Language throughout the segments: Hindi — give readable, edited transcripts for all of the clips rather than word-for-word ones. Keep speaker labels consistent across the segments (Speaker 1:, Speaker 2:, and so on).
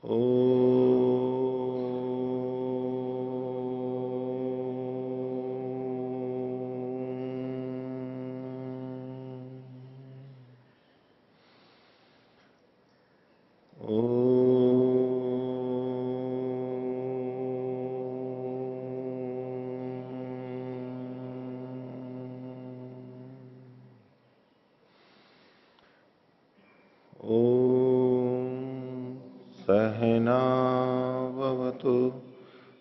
Speaker 1: ओ सहनावतु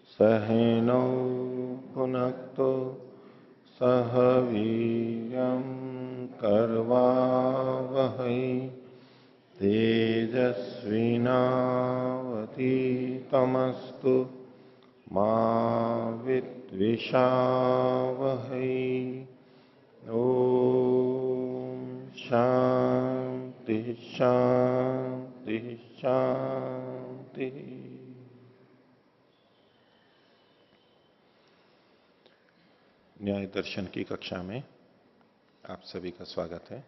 Speaker 1: सहनौ भुनक्तु सह वीर्यं कर्वावहै तेजस्विनावतीतमस्तु मा विद्विषावहै। ओम शांति शांति शांति। न्याय दर्शन की कक्षा में आप सभी का स्वागत है।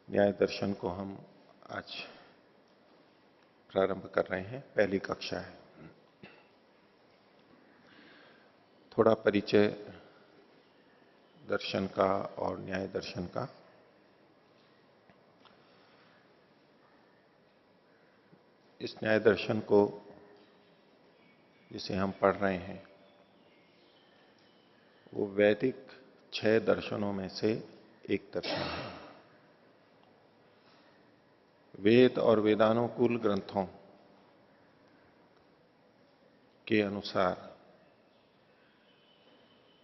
Speaker 1: न्याय दर्शन को हम आज प्रारंभ कर रहे हैं, पहली कक्षा है। थोड़ा परिचय दर्शन का और न्याय दर्शन का। इस न्याय दर्शन को जिसे हम पढ़ रहे हैं वो वैदिक 6 दर्शनों में से एक दर्शन है। वेद और वेदानुकूल ग्रंथों के अनुसार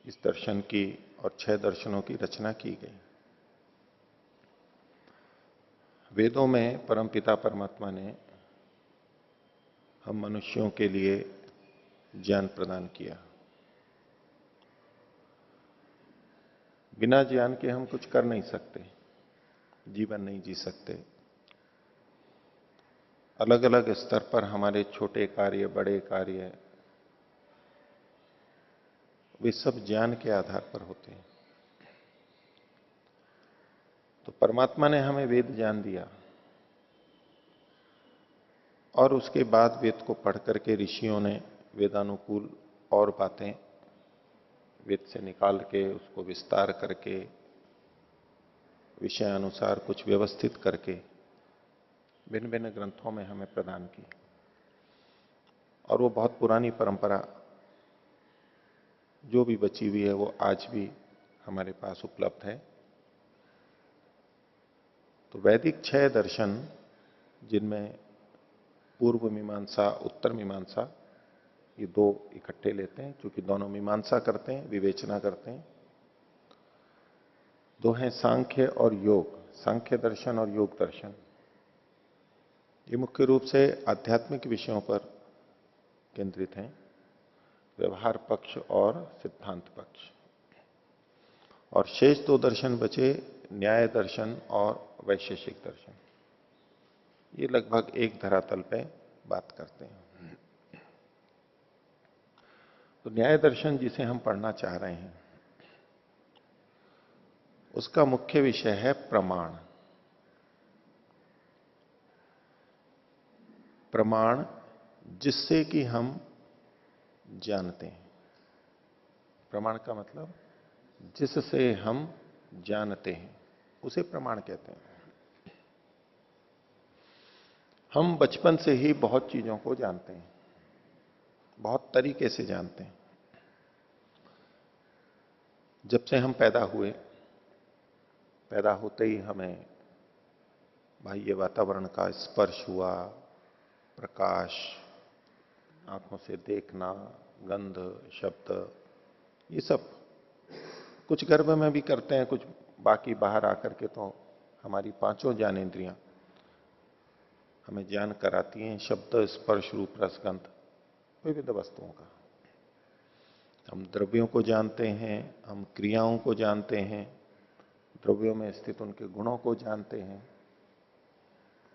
Speaker 1: इस दर्शन की और 6 दर्शनों की रचना की गई। वेदों में परमपिता परमात्मा ने हम मनुष्यों के लिए ज्ञान प्रदान किया। बिना ज्ञान के हम कुछ कर नहीं सकते, जीवन नहीं जी सकते। अलग अलग स्तर पर हमारे छोटे कार्य, बड़े कार्य, वे सब ज्ञान के आधार पर होते हैं। तो परमात्मा ने हमें वेद ज्ञान दिया और उसके बाद वेद को पढ़ करके ऋषियों ने वेदानुकूल और बातें वेद से निकाल के उसको विस्तार करके विषय अनुसार कुछ व्यवस्थित करके भिन्न भिन्न ग्रंथों में हमें प्रदान की। और वो बहुत पुरानी परंपरा जो भी बची हुई है वो आज भी हमारे पास उपलब्ध है। तो वैदिक 6 दर्शन, जिनमें पूर्व मीमांसा, उत्तर मीमांसा, ये 2 इकट्ठे लेते हैं क्योंकि दोनों मीमांसा करते हैं, विवेचना करते हैं। 2 हैं सांख्य और योग, सांख्य दर्शन और योग दर्शन। ये मुख्य रूप से आध्यात्मिक विषयों पर केंद्रित हैं, व्यवहार पक्ष और सिद्धांत पक्ष। और शेष 2 दर्शन बचे, न्याय दर्शन और वैशेषिक दर्शन। ये लगभग एक धरातल पे बात करते हैं। तो न्याय दर्शन जिसे हम पढ़ना चाह रहे हैं उसका मुख्य विषय है प्रमाण। प्रमाण जिससे कि हम जानते हैं। प्रमाण का मतलब जिससे हम जानते हैं उसे प्रमाण कहते हैं। हम बचपन से ही बहुत चीजों को जानते हैं, बहुत तरीके से जानते हैं। जब से हम पैदा हुए, पैदा होते ही हमें बाह्य वातावरण का स्पर्श हुआ, प्रकाश, आंखों से देखना, गंध, शब्द, ये सब कुछ गर्भ में भी करते हैं, कुछ बाकी बाहर आकर के। तो हमारी 5 ज्ञानेंद्रियां हमें ज्ञान कराती हैं, शब्द, स्पर्श, रूप, रस, गंध, विविध वस्तुओं का। हम द्रव्यों को जानते हैं, हम क्रियाओं को जानते हैं, द्रव्यों में स्थित उनके गुणों को जानते हैं।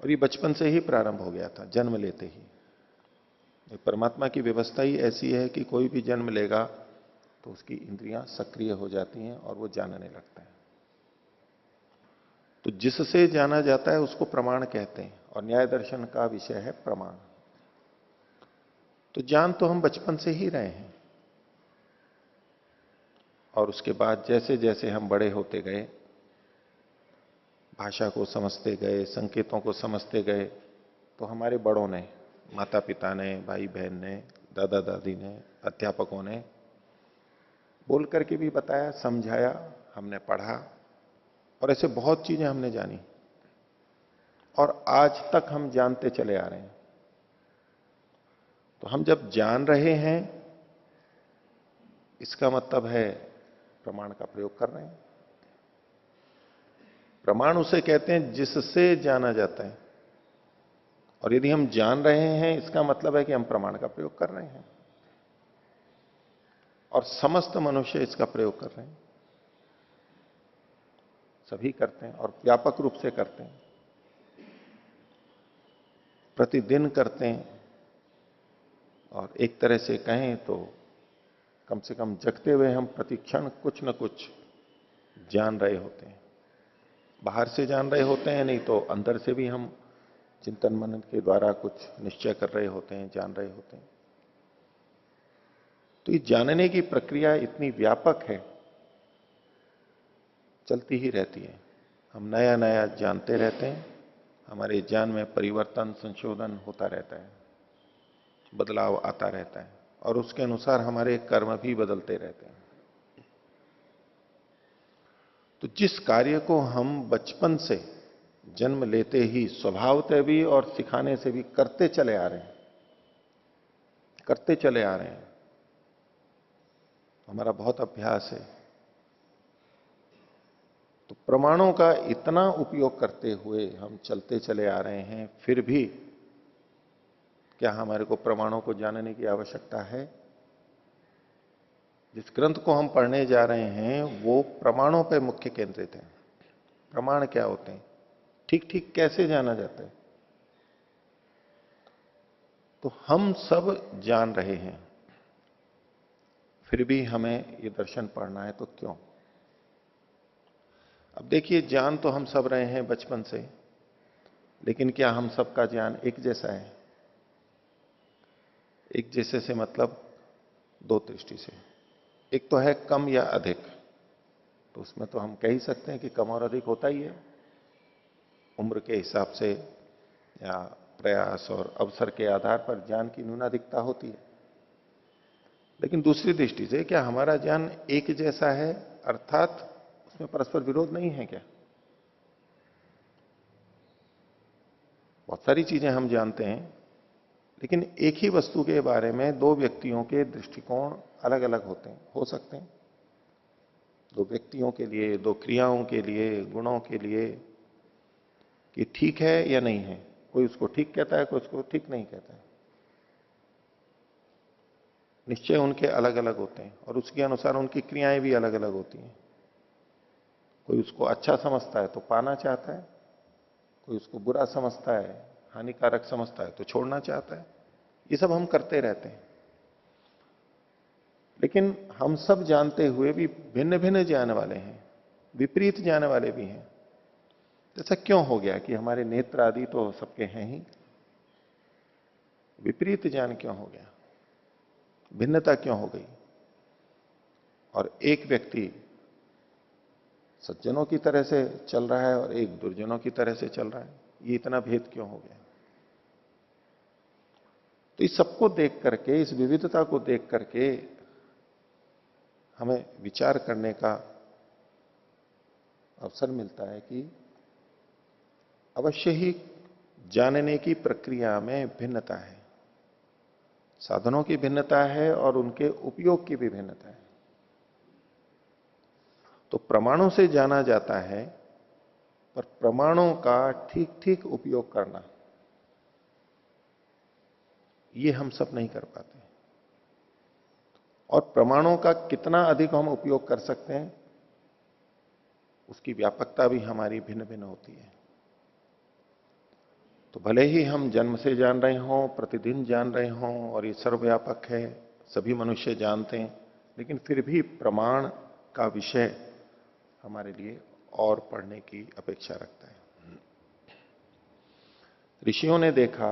Speaker 1: और ये बचपन से ही प्रारंभ हो गया था, जन्म लेते ही। परमात्मा की व्यवस्था ही ऐसी है कि कोई भी जन्म लेगा तो उसकी इंद्रियां सक्रिय हो जाती हैं और वो जानने लगता है। तो जिससे जाना जाता है उसको प्रमाण कहते हैं। और न्याय दर्शन का विषय है प्रमाण। तो जान तो हम बचपन से ही रहे हैं, और उसके बाद जैसे जैसे हम बड़े होते गए, भाषा को समझते गए, संकेतों को समझते गए, तो हमारे बड़ों ने, माता पिता ने, भाई बहन ने, दादा दादी ने, अध्यापकों ने बोल करके भी बताया, समझाया, हमने पढ़ा, और ऐसे बहुत चीजें हमने जानी, और आज तक हम जानते चले आ रहे हैं। तो हम जब जान रहे हैं, इसका मतलब है प्रमाण का प्रयोग कर रहे हैं। प्रमाण उसे कहते हैं जिससे जाना जाता है, और यदि हम जान रहे हैं, इसका मतलब है कि हम प्रमाण का प्रयोग कर रहे हैं, और समस्त मनुष्य इसका प्रयोग कर रहे हैं, सभी करते हैं और व्यापक रूप से करते हैं, प्रतिदिन करते हैं, और एक तरह से कहें तो कम से कम जगते हुए हम प्रतिक्षण कुछ न कुछ जान रहे होते हैं। बाहर से जान रहे होते हैं, नहीं तो अंदर से भी हम चिंतन मनन के द्वारा कुछ निश्चय कर रहे होते हैं, जान रहे होते हैं। तो ये जानने की प्रक्रिया इतनी व्यापक है, चलती ही रहती है। हम नया नया जानते रहते हैं, हमारे ज्ञान में परिवर्तन, संशोधन होता रहता है, बदलाव आता रहता है, और उसके अनुसार हमारे कर्म भी बदलते रहते हैं। तो जिस कार्य को हम बचपन से, जन्म लेते ही स्वभावतः भी और सिखाने से भी करते चले आ रहे हैं, करते चले आ रहे हैं, हमारा बहुत अभ्यास है, तो प्रमाणों का इतना उपयोग करते हुए हम चलते चले आ रहे हैं, फिर भी क्या हमारे को प्रमाणों को जानने की आवश्यकता है? जिस ग्रंथ को हम पढ़ने जा रहे हैं वो प्रमाणों पर मुख्य केंद्रित है। प्रमाण क्या होते हैं, ठीक ठीक कैसे जाना जाता है? तो हम सब जान रहे हैं, फिर भी हमें ये दर्शन पढ़ना है, तो क्यों? अब देखिए, ज्ञान तो हम सब रहे हैं बचपन से, लेकिन क्या हम सबका ज्ञान एक जैसा है? एक जैसे से मतलब दो दृष्टि से। एक तो है कम या अधिक, तो उसमें तो हम कह ही सकते हैं कि कम और अधिक होता ही है, उम्र के हिसाब से या प्रयास और अवसर के आधार पर ज्ञान की न्यूनाधिकता होती है। लेकिन दूसरी दृष्टि से क्या हमारा ज्ञान एक जैसा है, अर्थात उसमें परस्पर विरोध नहीं है क्या? बहुत सारी चीजें हम जानते हैं, लेकिन एक ही वस्तु के बारे में दो व्यक्तियों के दृष्टिकोण अलग अलग होते हैं, हो सकते हैं। दो व्यक्तियों के लिए, दो क्रियाओं के लिए, गुणों के लिए, कि ठीक है या नहीं है। कोई उसको ठीक कहता है, कोई उसको ठीक नहीं कहता है। निश्चय उनके अलग अलग होते हैं, और उसके अनुसार उनकी क्रियाएं भी अलग अलग होती हैं। कोई उसको अच्छा समझता है तो पाना चाहता है, कोई उसको बुरा समझता है, हानिकारक समझता है तो छोड़ना चाहता है। ये सब हम करते रहते हैं, लेकिन हम सब जानते हुए भी भिन्न भिन्न ज्ञान वाले हैं, विपरीत ज्ञान वाले भी हैं। ऐसा क्यों हो गया कि हमारे नेत्र आदि तो सबके हैं ही, विपरीत ज्ञान क्यों हो गया? भिन्नता क्यों हो गई? और एक व्यक्ति सज्जनों की तरह से चल रहा है और एक दुर्जनों की तरह से चल रहा है, ये इतना भेद क्यों हो गया? तो इस सबको देख करके, इस विविधता को देख करके हमें विचार करने का अवसर मिलता है कि अवश्य ही जानने की प्रक्रिया में भिन्नता है, साधनों की भिन्नता है और उनके उपयोग की भी भिन्नता है। तो प्रमाणों से जाना जाता है, पर प्रमाणों का ठीक ठीक उपयोग करना, ये हम सब नहीं कर पाते। और प्रमाणों का कितना अधिक हम उपयोग कर सकते हैं, उसकी व्यापकता भी हमारी भिन्न भिन्न होती है। तो भले ही हम जन्म से जान रहे हों, प्रतिदिन जान रहे हों, और ये सर्वव्यापक है, सभी मनुष्य जानते हैं, लेकिन फिर भी प्रमाण का विषय हमारे लिए और पढ़ने की अपेक्षा रखता है। ऋषियों ने देखा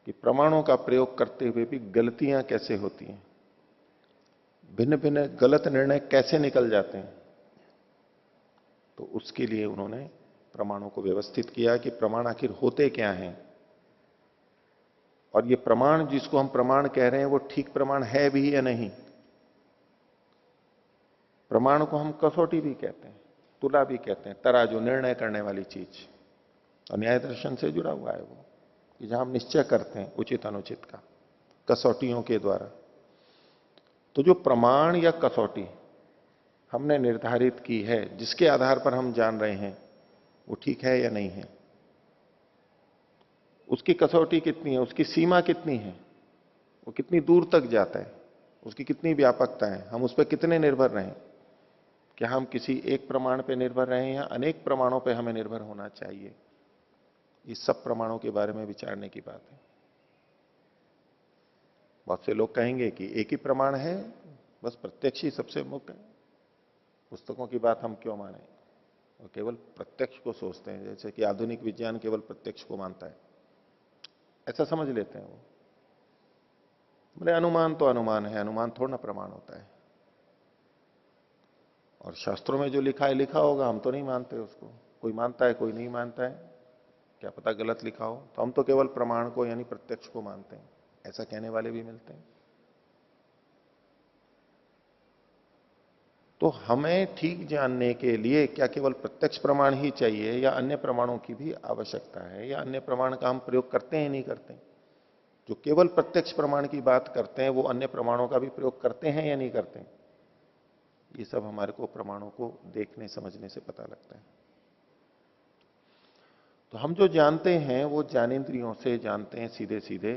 Speaker 1: कि प्रमाणों का प्रयोग करते हुए भी गलतियां कैसे होती हैं, भिन्न भिन्न गलत निर्णय कैसे निकल जाते हैं। तो उसके लिए उन्होंने प्रमाणों को व्यवस्थित किया कि प्रमाण आखिर होते क्या हैं, और ये प्रमाण जिसको हम प्रमाण कह रहे हैं वो ठीक प्रमाण है भी या नहीं। प्रमाण को हम कसौटी भी कहते हैं, तुला भी कहते हैं, तराजू, निर्णय करने वाली चीज। और न्याय दर्शन से जुड़ा हुआ है वो, कि जहां हम निश्चय करते हैं उचित अनुचित का कसौटियों के द्वारा। तो जो प्रमाण या कसौटी हमने निर्धारित की है, जिसके आधार पर हम जान रहे हैं वो ठीक है या नहीं है, उसकी कसौटी कितनी है, उसकी सीमा कितनी है, वो कितनी दूर तक जाता है, उसकी कितनी व्यापकता है, हम उस पर कितने निर्भर रहें। क्या हम किसी एक प्रमाण पर निर्भर रहें या अनेक प्रमाणों पर हमें निर्भर होना चाहिए। इस सब प्रमाणों के बारे में विचारने की बात है। बहुत से लोग कहेंगे कि एक ही प्रमाण है, बस प्रत्यक्ष ही सबसे मुख्य है, पुस्तकों की बात हम क्यों माने, और केवल प्रत्यक्ष को सोचते हैं, जैसे कि आधुनिक विज्ञान केवल प्रत्यक्ष को मानता है, ऐसा समझ लेते हैं वो। बोले अनुमान तो अनुमान है, अनुमान थोड़ा ना प्रमाण होता है। और शास्त्रों में जो लिखा है लिखा होगा, हम तो नहीं मानते उसको। कोई मानता है, कोई नहीं मानता है, क्या पता गलत लिखा हो। तो हम तो केवल प्रमाण को यानी प्रत्यक्ष को मानते हैं, ऐसा कहने वाले भी मिलते हैं। तो हमें ठीक जानने के लिए क्या केवल प्रत्यक्ष प्रमाण ही चाहिए या अन्य प्रमाणों की भी आवश्यकता है, या अन्य प्रमाण का हम प्रयोग करते हैं नहीं करते हैं। जो केवल प्रत्यक्ष प्रमाण की बात करते हैं वो अन्य प्रमाणों का भी प्रयोग करते हैं या नहीं करते हैं। ये सब हमारे को प्रमाणों को देखने समझने से पता लगता है। तो हम जो जानते हैं वो ज्ञानेंद्रियों से जानते हैं सीधे सीधे।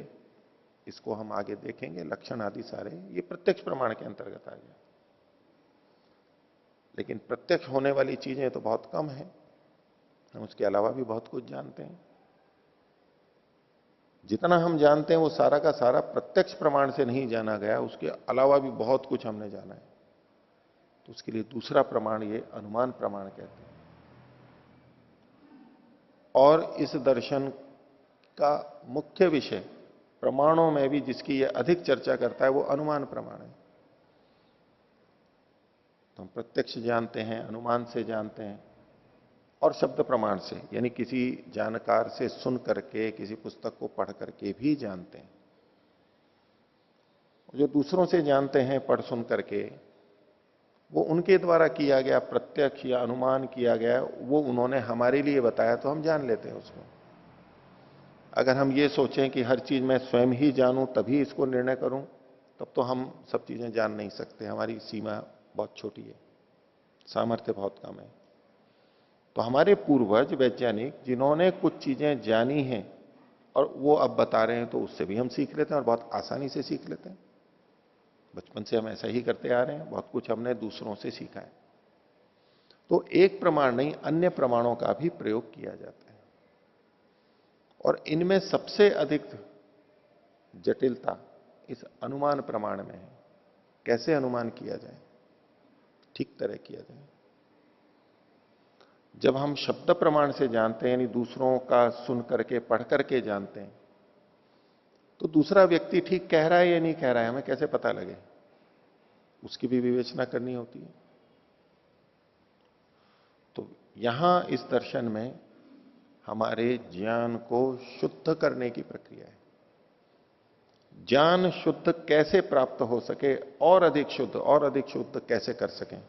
Speaker 1: इसको हम आगे देखेंगे, लक्षण आदि सारे ये प्रत्यक्ष प्रमाण के अंतर्गत आ गया। लेकिन प्रत्यक्ष होने वाली चीजें तो बहुत कम है, हम उसके अलावा भी बहुत कुछ जानते हैं। जितना हम जानते हैं वो सारा का सारा प्रत्यक्ष प्रमाण से नहीं जाना गया, उसके अलावा भी बहुत कुछ हमने जाना है। तो उसके लिए दूसरा प्रमाण ये अनुमान प्रमाण कहते हैं। और इस दर्शन का मुख्य विषय प्रमाणों में भी जिसकी ये अधिक चर्चा करता है वो अनुमान प्रमाण है। तो हम प्रत्यक्ष जानते हैं, अनुमान से जानते हैं, और शब्द प्रमाण से यानी किसी जानकार से सुन करके, किसी पुस्तक को पढ़ करके भी जानते हैं। जो दूसरों से जानते हैं पढ़ सुन करके, वो उनके द्वारा किया गया प्रत्यक्ष या अनुमान किया गया, वो उन्होंने हमारे लिए बताया तो हम जान लेते हैं उसको। अगर हम ये सोचें कि हर चीज मैं स्वयं ही जानूं तभी इसको निर्णय करूं, तब तो हम सब चीजें जान नहीं सकते, हमारी सीमा बहुत छोटी है, सामर्थ्य बहुत कम है। तो हमारे पूर्वज वैज्ञानिक जिन्होंने कुछ चीजें जानी हैं और वो अब बता रहे हैं, तो उससे भी हम सीख लेते हैं और बहुत आसानी से सीख लेते हैं। बचपन से हम ऐसा ही करते आ रहे हैं, बहुत कुछ हमने दूसरों से सीखा है। तो एक प्रमाण नहीं, अन्य प्रमाणों का भी प्रयोग किया जाता है। और इनमें सबसे अधिक जटिलता इस अनुमान प्रमाण में है। कैसे अनुमान किया जाए, ठीक तरह किया जाए। जब हम शब्द प्रमाण से जानते हैं, यानी दूसरों का सुन करके पढ़ करके जानते हैं, तो दूसरा व्यक्ति ठीक कह रहा है या नहीं कह रहा है हमें कैसे पता लगे, उसकी भी विवेचना करनी होती है। तो यहां इस दर्शन में हमारे ज्ञान को शुद्ध करने की प्रक्रिया है। ज्ञान शुद्ध कैसे प्राप्त हो सके, और अधिक शुद्ध कैसे कर सकें,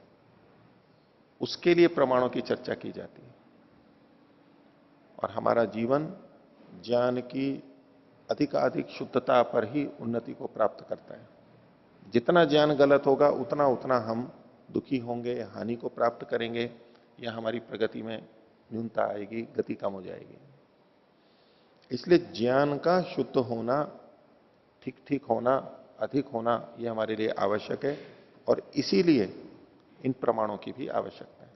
Speaker 1: उसके लिए प्रमाणों की चर्चा की जाती है। और हमारा जीवन ज्ञान की अधिकाधिक शुद्धता पर ही उन्नति को प्राप्त करता है। जितना ज्ञान गलत होगा उतना उतना हम दुखी होंगे, हानि को प्राप्त करेंगे, या हमारी प्रगति में न्यूनता आएगी, गति कम हो जाएगी। इसलिए ज्ञान का शुद्ध होना, ठीक ठीक होना, अधिक होना, यह हमारे लिए आवश्यक है। और इसीलिए इन प्रमाणों की भी आवश्यकता है।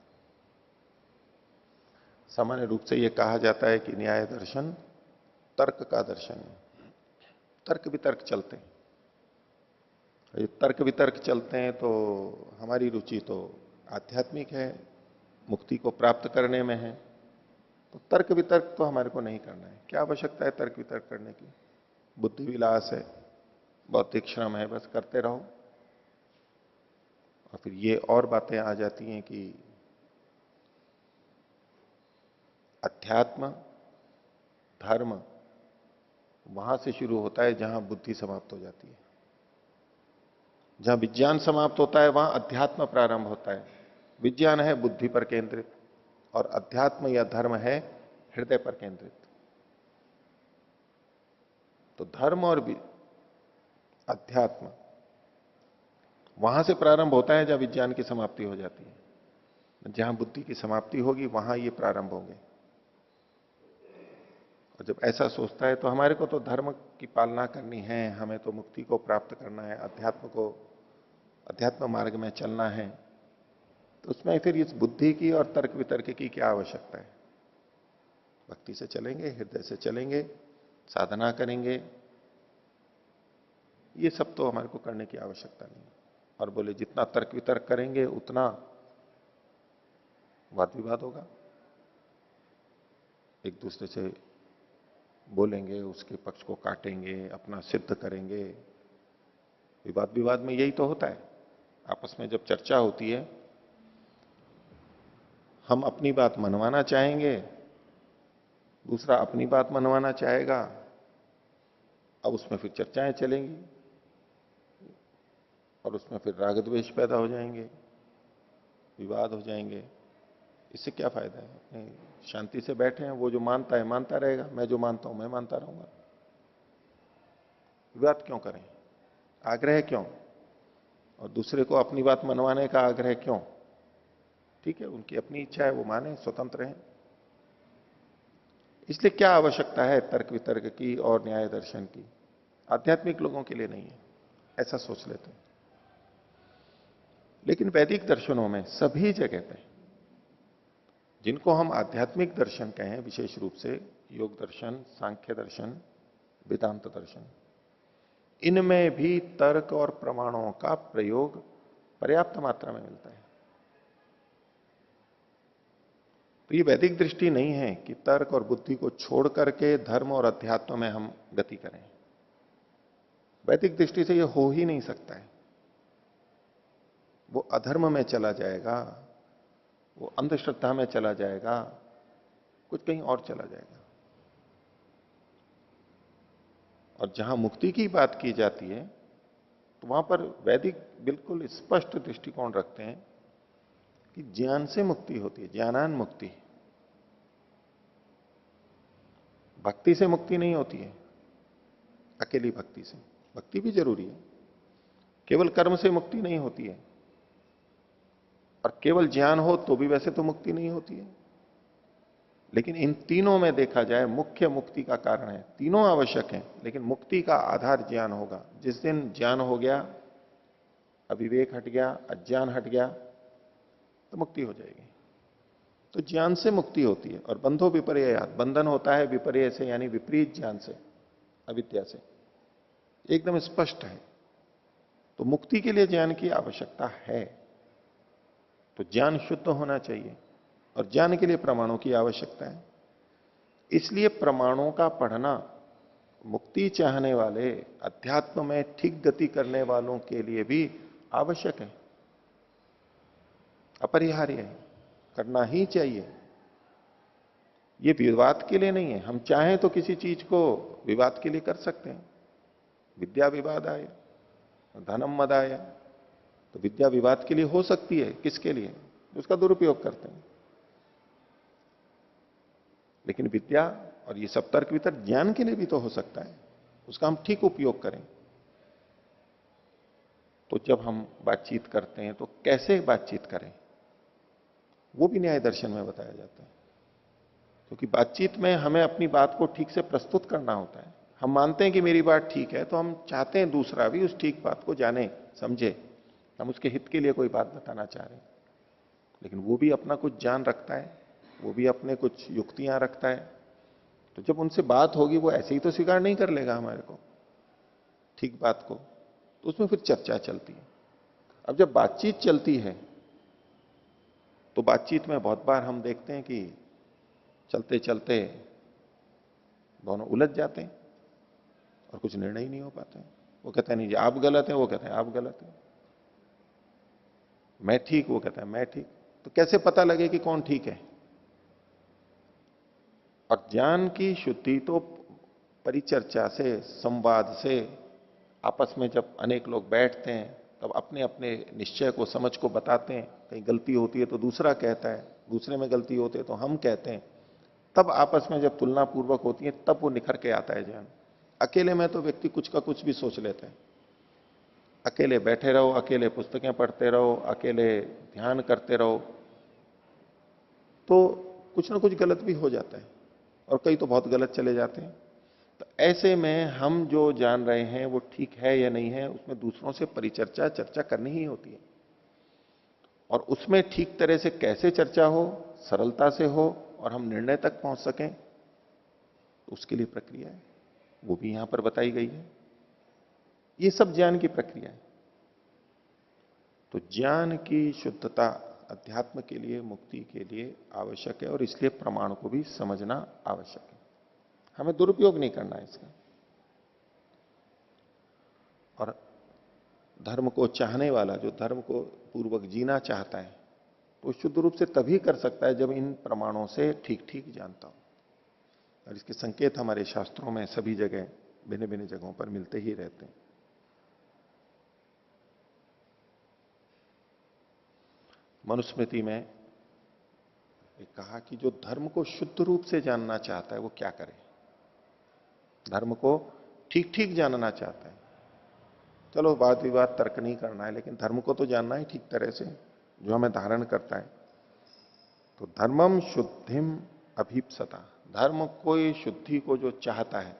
Speaker 1: सामान्य रूप से यह कहा जाता है कि न्याय दर्शन तर्क का दर्शन है। तर्क वितर्क चलते हैं, ये तर्क वितर्क चलते हैं तो हमारी रुचि तो आध्यात्मिक है, मुक्ति को प्राप्त करने में है। तो तर्क वितर्क तो हमारे को नहीं करना है। क्या आवश्यकता है तर्क वितर्क करने की? बुद्धि विलास है, बौद्धिक श्रम है, बस करते रहो। और फिर ये और बातें आ जाती हैं कि अध्यात्म धर्म वहां से शुरू होता है जहां बुद्धि समाप्त हो जाती है। जहां विज्ञान समाप्त होता है वहां अध्यात्म प्रारंभ होता है। विज्ञान है बुद्धि पर केंद्रित और अध्यात्म या धर्म है हृदय पर केंद्रित। तो धर्म और अध्यात्म वहां से प्रारंभ होता है जहां विज्ञान की समाप्ति हो जाती है। जहां बुद्धि की समाप्ति होगी वहां ये प्रारंभ होंगे। और जब ऐसा सोचता है तो हमारे को तो धर्म की पालना करनी है, हमें तो मुक्ति को प्राप्त करना है, अध्यात्म मार्ग में चलना है, तो उसमें फिर इस बुद्धि की और तर्क वितर्क की क्या आवश्यकता है? भक्ति से चलेंगे, हृदय से चलेंगे, साधना करेंगे, ये सब तो हमारे को करने की आवश्यकता नहीं। और बोले जितना तर्क वितर्क करेंगे उतना वाद विवाद होगा, एक दूसरे से बोलेंगे, उसके पक्ष को काटेंगे, अपना सिद्ध करेंगे। विवाद विवाद में यही तो होता है। आपस में जब चर्चा होती है, हम अपनी बात मनवाना चाहेंगे, दूसरा अपनी बात मनवाना चाहेगा, अब उसमें फिर चर्चाएं चलेंगी और उसमें फिर राग द्वेष पैदा हो जाएंगे, विवाद हो जाएंगे। इससे क्या फायदा है? अपने शांति से बैठे हैं, वो जो मानता है मानता रहेगा, मैं जो मानता हूं मैं मानता रहूंगा। विवाद क्यों करें? आग्रह क्यों? और दूसरे को अपनी बात मनवाने का आग्रह क्यों? ठीक है, उनकी अपनी इच्छा है, वो माने, स्वतंत्र हैं। इसलिए क्या आवश्यकता है तर्क वितर्क की और न्याय दर्शन की? आध्यात्मिक लोगों के लिए नहीं है, ऐसा सोच लेते हैं। लेकिन वैदिक दर्शनों में सभी जगह पे, जिनको हम आध्यात्मिक दर्शन कहें, विशेष रूप से योग दर्शन, सांख्य दर्शन, वेदांत दर्शन, इनमें भी तर्क और प्रमाणों का प्रयोग पर्याप्त मात्रा में मिलता है। तो ये वैदिक दृष्टि नहीं है कि तर्क और बुद्धि को छोड़ करके धर्म और अध्यात्म में हम गति करें। वैदिक दृष्टि से ये हो ही नहीं सकता है। वो अधर्म में चला जाएगा, वो अंधश्रद्धा में चला जाएगा, कुछ कहीं और चला जाएगा। और जहां मुक्ति की बात की जाती है तो वहां पर वैदिक बिल्कुल स्पष्ट दृष्टिकोण रखते हैं कि ज्ञान से मुक्ति होती है, ज्ञानान मुक्ति। भक्ति से मुक्ति नहीं होती है, अकेली भक्ति से। भक्ति भी जरूरी है। केवल कर्म से मुक्ति नहीं होती है, और केवल ज्ञान हो तो भी वैसे तो मुक्ति नहीं होती है। लेकिन इन तीनों में देखा जाए मुख्य मुक्ति का कारण है। तीनों आवश्यक हैं, लेकिन मुक्ति का आधार ज्ञान होगा। जिस दिन ज्ञान हो गया, अविवेक हट गया, अज्ञान हट गया, तो मुक्ति हो जाएगी। तो ज्ञान से मुक्ति होती है। और बंधो विपर्ययात, बंधन होता है विपर्य से, यानी विपरीत ज्ञान से, अविद्या से। एकदम स्पष्ट है। तो मुक्ति के लिए ज्ञान की आवश्यकता है। तो ज्ञान शुद्ध होना चाहिए, और ज्ञान के लिए प्रमाणों की आवश्यकता है। इसलिए प्रमाणों का पढ़ना मुक्ति चाहने वाले, अध्यात्म में ठीक गति करने वालों के लिए भी आवश्यक है, अपरिहार्य है, करना ही चाहिए। ये विवाद के लिए नहीं है। हम चाहें तो किसी चीज को विवाद के लिए कर सकते हैं। विद्या विवाद आए, धनम मद आए, तो विद्या विवाद के लिए हो सकती है। किसके लिए? उसका दुरुपयोग करते हैं। लेकिन विद्या और ये सब तर्क वितर्क ज्ञान के लिए भी तो हो सकता है, उसका हम ठीक उपयोग करें। तो जब हम बातचीत करते हैं तो कैसे बातचीत करें, वो भी न्याय दर्शन में बताया जाता है। क्योंकि बातचीत में हमें अपनी बात को ठीक से प्रस्तुत करना होता है। हम मानते हैं कि मेरी बात ठीक है, तो हम चाहते हैं दूसरा भी उस ठीक बात को जाने, समझे। हम उसके हित के लिए कोई बात बताना चाह रहे हैं, लेकिन वो भी अपना कुछ जान रखता है, वो भी अपने कुछ युक्तियां रखता है। तो जब उनसे बात होगी, वो ऐसे ही तो स्वीकार नहीं कर लेगा हमारे को ठीक बात को, तो उसमें फिर चर्चा चलती है। अब जब बातचीत चलती है तो बातचीत में बहुत बार हम देखते हैं कि चलते चलते दोनों उलझ जाते हैं और कुछ निर्णय ही नहीं हो पाते हैं। वो कहते हैं नहीं जी आप गलत हैं, वो कहते हैं आप गलत हैं। मैं ठीक, वो कहता है मैं ठीक। तो कैसे पता लगे कि कौन ठीक है? और ज्ञान की शुद्धि तो परिचर्चा से, संवाद से, आपस में जब अनेक लोग बैठते हैं तब अपने अपने निश्चय को, समझ को बताते हैं। कहीं गलती होती है तो दूसरा कहता है, दूसरे में गलती होती है तो हम कहते हैं। तब आपस में जब तुलना पूर्वक होती है तब वो निखर के आता है ज्ञान। अकेले में तो व्यक्ति कुछ का कुछ भी सोच लेते हैं। अकेले बैठे रहो, अकेले पुस्तकें पढ़ते रहो, अकेले ध्यान करते रहो, तो कुछ ना कुछ गलत भी हो जाता है और कई तो बहुत गलत चले जाते हैं। तो ऐसे में हम जो जान रहे हैं वो ठीक है या नहीं है, उसमें दूसरों से परिचर्चा, चर्चा करनी ही होती है। और उसमें ठीक तरह से कैसे चर्चा हो, सरलता से हो और हम निर्णय तक पहुंच सकें, तो उसके लिए प्रक्रिया है, वो भी यहां पर बताई गई है। ये सब ज्ञान की प्रक्रिया है। तो ज्ञान की शुद्धता अध्यात्म के लिए, मुक्ति के लिए आवश्यक है और इसलिए प्रमाण को भी समझना आवश्यक है। हमें दुरुपयोग नहीं करना है इसका। और धर्म को चाहने वाला, जो धर्म को पूर्वक जीना चाहता है, तो शुद्ध रूप से तभी कर सकता है जब इन प्रमाणों से ठीक ठीक जानता हो। और इसके संकेत हमारे शास्त्रों में सभी जगह, भिन्न भिन्न जगहों पर मिलते ही रहते हैं। मनुस्मृति में एक कहा कि जो धर्म को शुद्ध रूप से जानना चाहता है वो क्या करे। धर्म को ठीक ठीक जानना चाहता है, चलो वाद विवाद तर्क नहीं करना है, लेकिन धर्म को तो जानना है ठीक तरह से, जो हमें धारण करता है। तो धर्मम शुद्धिम अभीप्सता, धर्म कोई शुद्धि को जो चाहता है,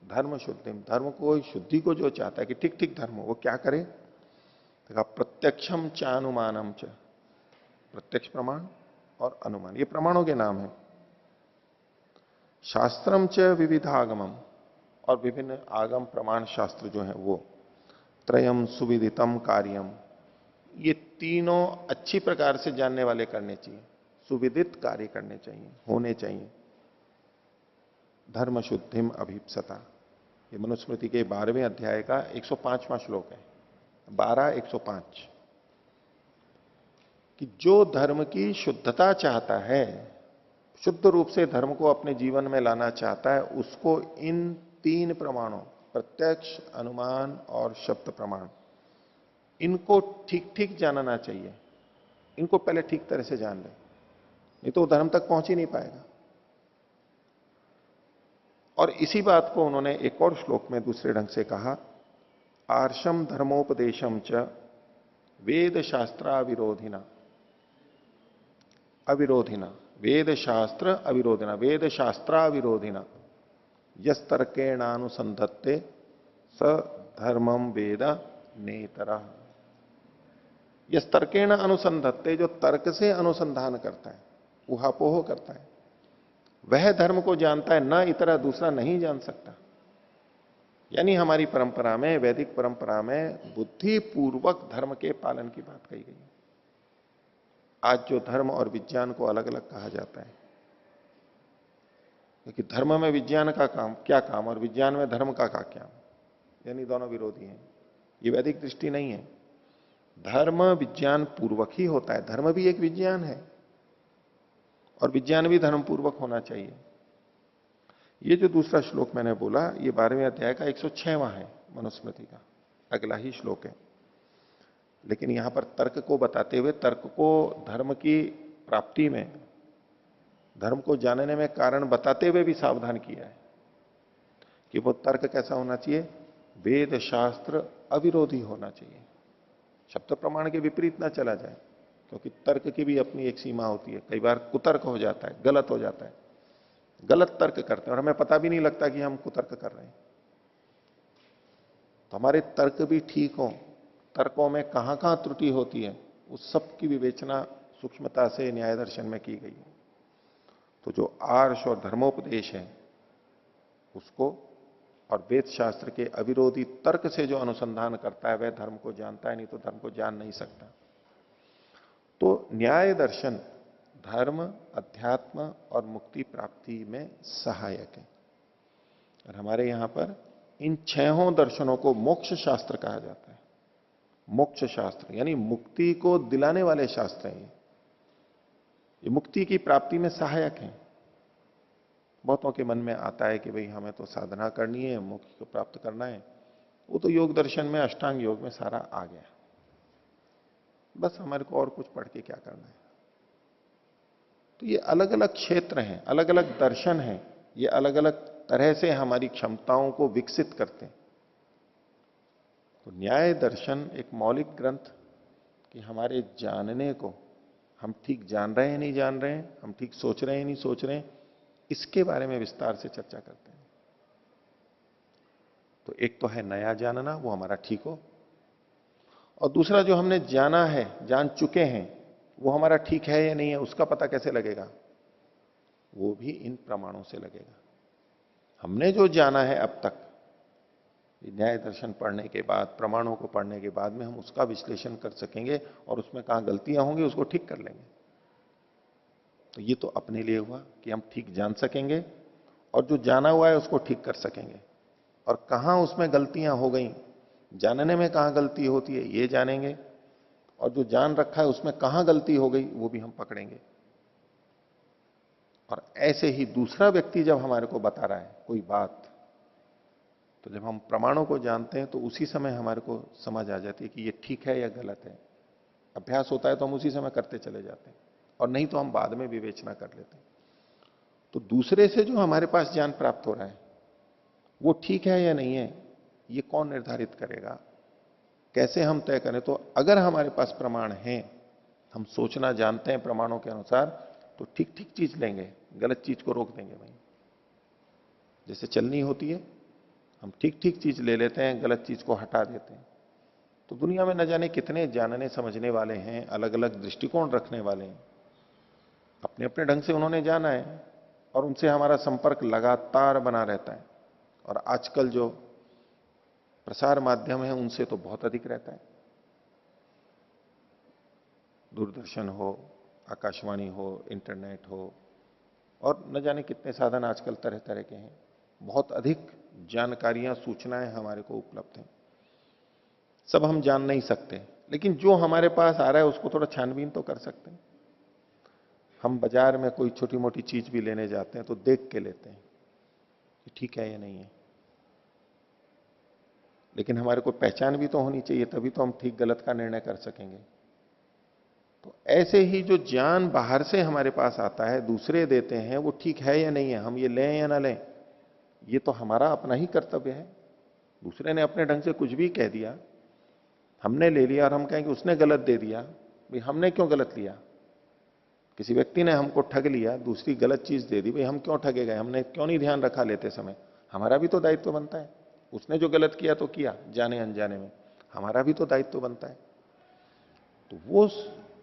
Speaker 1: धर्म शुद्धिम, धर्म को शुद्धि को जो चाहता है कि ठीक ठीक धर्म हो, वो क्या करे? देखा प्रत्यक्षम च अनुमानम च, प्रत्यक्ष प्रमाण और अनुमान, ये प्रमाणों के नाम है। शास्त्रम च विविधागमम, और विभिन्न आगम प्रमाण शास्त्र जो है वो। त्रयम सुविदितम कार्यम, ये तीनों अच्छी प्रकार से जानने वाले करने चाहिए, सुविदित कार्य करने चाहिए, होने चाहिए। धर्म शुद्धिम अभीप्सता, ये मनुस्मृति के 12वें अध्याय का 105वां श्लोक है। 12:105, कि जो धर्म की शुद्धता चाहता है, शुद्ध रूप से धर्म को अपने जीवन में लाना चाहता है, उसको इन तीन प्रमाणों, प्रत्यक्ष, अनुमान और शब्द प्रमाण, इनको ठीक ठीक जानना चाहिए। इनको पहले ठीक तरह से जान ले, नहीं तो वो धर्म तक पहुंच ही नहीं पाएगा। और इसी बात को उन्होंने एक और श्लोक में दूसरे ढंग से कहा, आर्षम धर्मोपदेशम च वेद शास्त्राविरोधिना, अविरोधिना, वेद शास्त्र अविरोधिना, वेद शास्त्राविरोधिना यस्तर्केणानुसंधत्ते स धर्मम वेद नेतरः। यस्तर्केण अनुसंधत्ते, जो तर्क से अनुसंधान करता है, उहापोह करता है, वह धर्म को जानता है, ना इतरा दूसरा नहीं जान सकता। यानी हमारी परंपरा में, वैदिक परंपरा में बुद्धि पूर्वक धर्म के पालन की बात कही गई है। आज जो धर्म और विज्ञान को अलग अलग कहा जाता है, क्योंकि धर्म में विज्ञान का काम क्या काम और विज्ञान में धर्म का क्या, यानी दोनों विरोधी हैं। ये वैदिक दृष्टि नहीं है। धर्म विज्ञान पूर्वक ही होता है, धर्म भी एक विज्ञान है और विज्ञान भी धर्म पूर्वक होना चाहिए। ये जो दूसरा श्लोक मैंने बोला, ये 12वें अध्याय का 106वां है मनुस्मृति का, अगला ही श्लोक है। लेकिन यहां पर तर्क को बताते हुए, तर्क को धर्म की प्राप्ति में, धर्म को जानने में कारण बताते हुए भी सावधान किया है कि वो तर्क कैसा होना चाहिए, वेद शास्त्र अविरोधी होना चाहिए, शब्द प्रमाण के विपरीत ना चला जाए। क्योंकि तर्क की भी अपनी एक सीमा होती है, कई बार कुतर्क हो जाता है, गलत हो जाता है, गलत तर्क करते हैं और हमें पता भी नहीं लगता कि हम कुतर्क कर रहे हैं। तो हमारे तर्क भी ठीक हो, तर्कों में कहां कहां त्रुटि होती है, उस सब की विवेचना सूक्ष्मता से न्याय दर्शन में की गई है। तो जो आर्ष और धर्मोपदेश है उसको, और वेद शास्त्र के अविरोधी तर्क से जो अनुसंधान करता है वह धर्म को जानता है, नहीं तो धर्म को जान नहीं सकता। तो न्याय दर्शन धर्म, अध्यात्म और मुक्ति प्राप्ति में सहायक है। और हमारे यहां पर इन छहों दर्शनों को मोक्ष शास्त्र कहा जाता है। मोक्ष शास्त्र यानी मुक्ति को दिलाने वाले शास्त्र हैं ये मुक्ति की प्राप्ति में सहायक हैं। बहुतों के मन में आता है कि भाई हमें तो साधना करनी है, मोक्ष को प्राप्त करना है, वो तो योग दर्शन में, अष्टांग योग में सारा आ गया, बस हमारे को और कुछ पढ़ के क्या करना है। तो ये अलग अलग क्षेत्र हैं, अलग अलग दर्शन हैं, ये अलग अलग तरह से हमारी क्षमताओं को विकसित करते हैं। तो न्याय दर्शन एक मौलिक ग्रंथ कि हमारे जानने को, हम ठीक जान रहे हैं नहीं जान रहे हैं, हम ठीक सोच रहे हैं नहीं सोच रहे हैं, इसके बारे में विस्तार से चर्चा करते हैं। तो एक तो है नया जानना, वो हमारा ठीक हो, और दूसरा जो हमने जाना है, जान चुके हैं, वो हमारा ठीक है या नहीं है, उसका पता कैसे लगेगा, वो भी इन प्रमाणों से लगेगा। हमने जो जाना है अब तक, न्याय दर्शन पढ़ने के बाद, प्रमाणों को पढ़ने के बाद में हम उसका विश्लेषण कर सकेंगे और उसमें कहां गलतियां होंगी उसको ठीक कर लेंगे। तो ये तो अपने लिए हुआ कि हम ठीक जान सकेंगे और जो जाना हुआ है उसको ठीक कर सकेंगे, और कहां उसमें गलतियां हो गई, जानने में कहां गलती होती है ये जानेंगे, और जो जान रखा है उसमें कहां गलती हो गई वो भी हम पकड़ेंगे। और ऐसे ही दूसरा व्यक्ति जब हमारे को बता रहा है कोई बात, तो जब हम प्रमाणों को जानते हैं तो उसी समय हमारे को समझ आ जाती है कि ये ठीक है या गलत है। अभ्यास होता है तो हम उसी समय करते चले जाते हैं, और नहीं तो हम बाद में विवेचना कर लेते हैं। तो दूसरे से जो हमारे पास ज्ञान प्राप्त हो रहा है वो ठीक है या नहीं है, ये कौन निर्धारित करेगा, कैसे हम तय करें। तो अगर हमारे पास प्रमाण हैं, हम सोचना जानते हैं प्रमाणों के अनुसार, तो ठीक ठीक चीज लेंगे, गलत चीज को रोक देंगे। भाई जैसे चलनी होती है, हम ठीक ठीक चीज ले लेते हैं, गलत चीज को हटा देते हैं। तो दुनिया में न जाने कितने जानने समझने वाले हैं, अलग अलग दृष्टिकोण रखने वाले हैं, अपने अपने ढंग से उन्होंने जाना है, और उनसे हमारा संपर्क लगातार बना रहता है। और आजकल जो प्रसार माध्यम है उनसे तो बहुत अधिक रहता है। दूरदर्शन हो, आकाशवाणी हो, इंटरनेट हो, और न जाने कितने साधन आजकल तरह तरह के हैं। बहुत अधिक जानकारियां, सूचनाएं हमारे को उपलब्ध हैं। सब हम जान नहीं सकते, लेकिन जो हमारे पास आ रहा है उसको थोड़ा छानबीन तो कर सकते हैं। हम बाजार में कोई छोटी मोटी चीज भी लेने जाते हैं तो देख के लेते हैं कि ठीक है या नहीं है, लेकिन हमारे को पहचान भी तो होनी चाहिए, तभी तो हम ठीक गलत का निर्णय कर सकेंगे। तो ऐसे ही जो ज्ञान बाहर से हमारे पास आता है, दूसरे देते हैं, वो ठीक है या नहीं है, हम ये लें या ना लें, ये तो हमारा अपना ही कर्तव्य है। दूसरे ने अपने ढंग से कुछ भी कह दिया, हमने ले लिया और हम कहेंगे उसने गलत दे दिया। भाई हमने क्यों गलत लिया? किसी व्यक्ति ने हमको ठग लिया, दूसरी गलत चीज दे दी, भाई हम क्यों ठगे गए, हमने क्यों नहीं ध्यान रखा लेते समय? हमारा भी तो दायित्व बनता है। उसने जो गलत किया तो किया, जाने अनजाने में, हमारा भी तो दायित्व बनता है। तो वो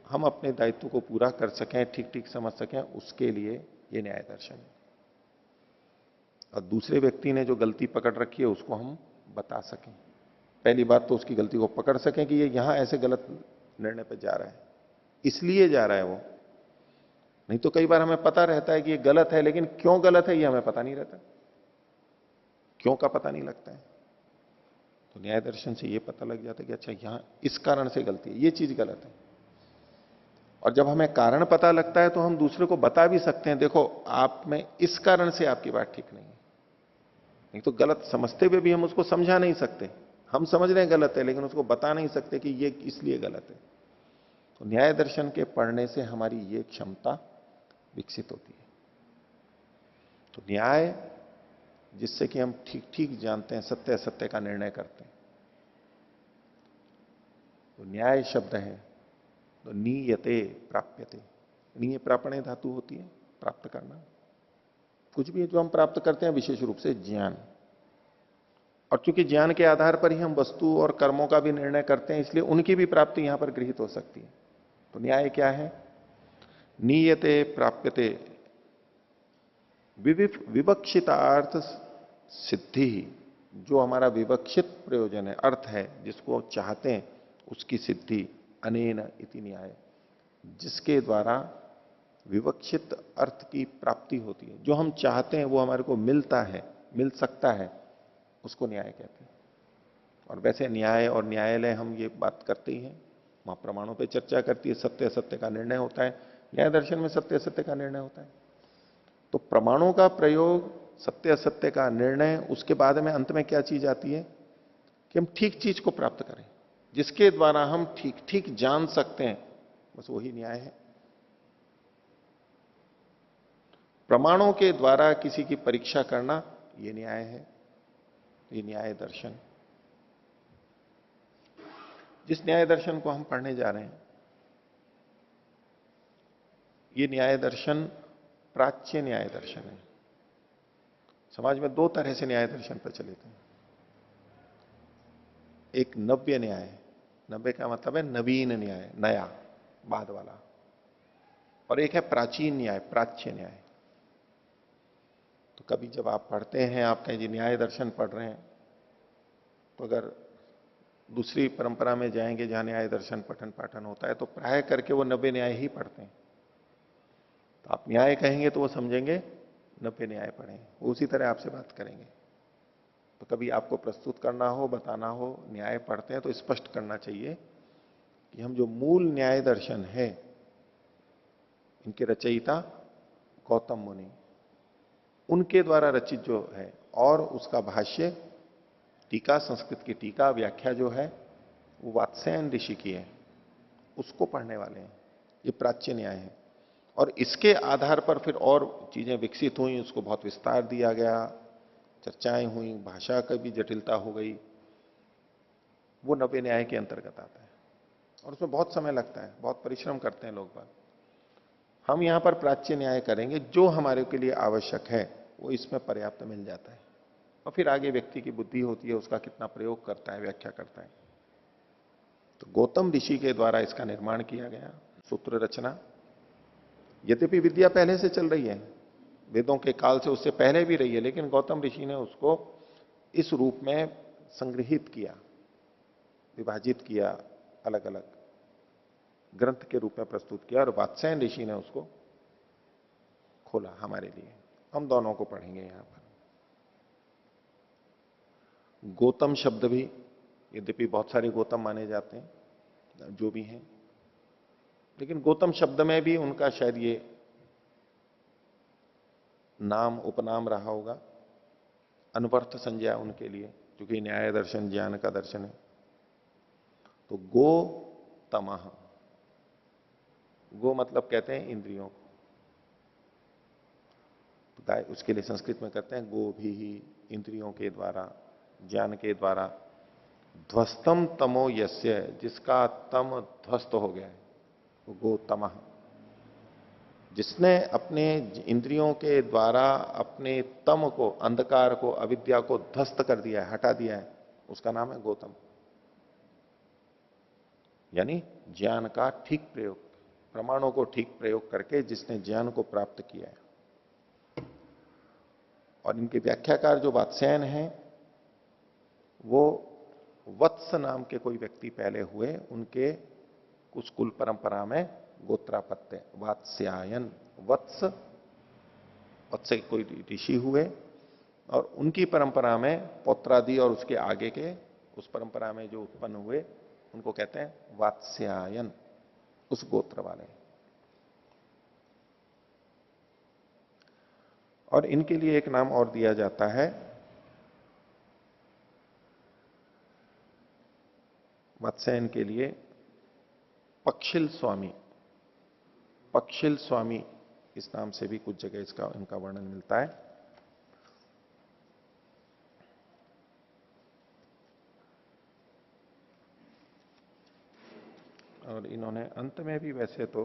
Speaker 1: हम अपने दायित्व को पूरा कर सकें, ठीक ठीक समझ सकें, उसके लिए ये न्याय दर्शन है। और दूसरे व्यक्ति ने जो गलती पकड़ रखी है उसको हम बता सकें। पहली बात तो उसकी गलती को पकड़ सकें कि ये यहां ऐसे गलत निर्णय पर जा रहा है, इसलिए जा रहा है वो। नहीं तो कई बार हमें पता रहता है कि ये गलत है, लेकिन क्यों गलत है ये हमें पता नहीं रहता, क्यों का पता नहीं लगता है। तो न्याय दर्शन से ये पता लग जाता है कि अच्छा यहां इस कारण से गलती है, ये चीज गलत है। और जब हमें कारण पता लगता है तो हम दूसरे को बता भी सकते हैं, देखो आप में इस कारण से आपकी बात ठीक नहीं है। नहीं तो गलत समझते हुए भी हम उसको समझा नहीं सकते, हम समझ रहे हैं गलत है, लेकिन उसको बता नहीं सकते कि ये इसलिए गलत है। तो न्याय दर्शन के पढ़ने से हमारी ये क्षमता विकसित होती है। तो न्याय जिससे कि हम ठीक ठीक जानते हैं, सत्य असत्य का निर्णय करते हैं। तो न्याय शब्द है तो नीयते प्राप्यते, नीय प्रापणे धातु होती है, प्राप्त करना। कुछ भी जो हम प्राप्त करते हैं, विशेष रूप से ज्ञान, और चूंकि ज्ञान के आधार पर ही हम वस्तु और कर्मों का भी निर्णय करते हैं, इसलिए उनकी भी प्राप्ति यहां पर गृहीत हो सकती है। तो न्याय क्या है? नीयते प्राप्यते विवक्षितार्थ सिद्धि, जो हमारा विवक्षित प्रयोजन है, अर्थ है, जिसको चाहते हैं उसकी सिद्धि, अनेन इति न्याय, जिसके द्वारा विवक्षित अर्थ की प्राप्ति होती है, जो हम चाहते हैं वो हमारे को मिलता है, मिल सकता है, उसको न्याय कहते हैं। और वैसे न्याय और न्यायालय हम ये बात करते ही हैं, वहां प्रमाणों पे चर्चा करती है, सत्य असत्य का निर्णय होता है। न्याय दर्शन में सत्य असत्य का निर्णय होता है। तो प्रमाणों का प्रयोग, सत्य असत्य का निर्णय, उसके बाद में अंत में क्या चीज आती है कि हम ठीक चीज को प्राप्त करें, जिसके द्वारा हम ठीक ठीक जान सकते हैं, बस वही न्याय है। प्रमाणों के द्वारा किसी की परीक्षा करना, यह न्याय है, ये न्याय दर्शन। जिस न्याय दर्शन को हम पढ़ने जा रहे हैं, ये न्याय दर्शन प्राच्य न्याय दर्शन है। समाज में दो तरह से न्याय दर्शन प्रचलित है। एक नव्य न्याय, नव्य का मतलब है नवीन न्याय, नया, बाद वाला। और एक है प्राचीन न्याय, प्राच्य न्याय। तो कभी जब आप पढ़ते हैं, आप कहें जी न्याय दर्शन पढ़ रहे हैं, तो अगर दूसरी परंपरा में जाएंगे जहां न्याय दर्शन पठन पाठन होता है, तो प्राय करके वो नव्य न्याय ही पढ़ते हैं। तो आप न्याय कहेंगे तो वो समझेंगे नव्य न्याय पढ़ें, वो उसी तरह आपसे बात करेंगे। तो कभी आपको प्रस्तुत करना हो, बताना हो, न्याय पढ़ते हैं तो स्पष्ट करना चाहिए कि हम जो मूल न्याय दर्शन है, इनके रचयिता गौतम मुनि, उनके द्वारा रचित जो है, और उसका भाष्य, टीका, संस्कृत की टीका व्याख्या जो है वो वात्स्यायन ऋषि की है, उसको पढ़ने वाले हैं। ये प्राच्य न्याय है। और इसके आधार पर फिर और चीजें विकसित हुई, उसको बहुत विस्तार दिया गया, चर्चाएं हुई, भाषा की भी जटिलता हो गई, वो नव्य न्याय के अंतर्गत आता है। और उसमें बहुत समय लगता है, बहुत परिश्रम करते हैं लोग बात। हम यहां पर प्राच्य न्याय करेंगे, जो हमारे के लिए आवश्यक है वो इसमें पर्याप्त मिल जाता है। और फिर आगे व्यक्ति की बुद्धि होती है, उसका कितना प्रयोग करता है, व्याख्या करता है। तो गौतम ऋषि के द्वारा इसका निर्माण किया गया सूत्र रचना। यद्यपि विद्या पहले से चल रही है, वेदों के काल से उससे पहले भी रही है, लेकिन गौतम ऋषि ने उसको इस रूप में संग्रहित किया, विभाजित किया, अलग अलग ग्रंथ के रूप में प्रस्तुत किया, और वात्स्यायन ऋषि ने उसको खोला हमारे लिए। हम दोनों को पढ़ेंगे यहां पर। गौतम शब्द भी, यद्यपि बहुत सारे गौतम माने जाते हैं, जो भी हैं, लेकिन गौतम शब्द में भी उनका शायद ये नाम उपनाम रहा होगा, अनवर्थ संज्ञा उनके लिए, क्योंकि न्याय दर्शन ज्ञान का दर्शन है। तो गो तमह, गो मतलब कहते हैं इंद्रियों को, तो गाय उसके लिए संस्कृत में कहते हैं गो भी ही, इंद्रियों के द्वारा, ज्ञान के द्वारा। ध्वस्तम तमो यस्य, जिसका तम ध्वस्त हो गया है, वो गो तमह। जिसने अपने इंद्रियों के द्वारा अपने तम को, अंधकार को, अविद्या को ध्वस्त कर दिया है, हटा दिया है, उसका नाम है गौतम। यानी ज्ञान का ठीक प्रयोग, प्रमाणों को ठीक प्रयोग करके जिसने ज्ञान को प्राप्त किया है। और इनके व्याख्याकार जो वात्स्यायन है, वो वत्स नाम के कोई व्यक्ति पहले हुए, उनके कुछ कुल परंपरा में गोत्रापत्य वात्स्यायन, वत्स, वत्स कोई ऋषि हुए, और उनकी परंपरा में पौत्रादि और उसके आगे के उस परंपरा में जो उत्पन्न हुए, उनको कहते हैं वात्स्यायन, उस गोत्र वाले। और इनके लिए एक नाम और दिया जाता है, वात्स्यायन के लिए पक्षिल स्वामी। पक्षिल स्वामी इस नाम से भी कुछ जगह इसका इनका वर्णन मिलता है। और इन्होंने अंत में भी वैसे तो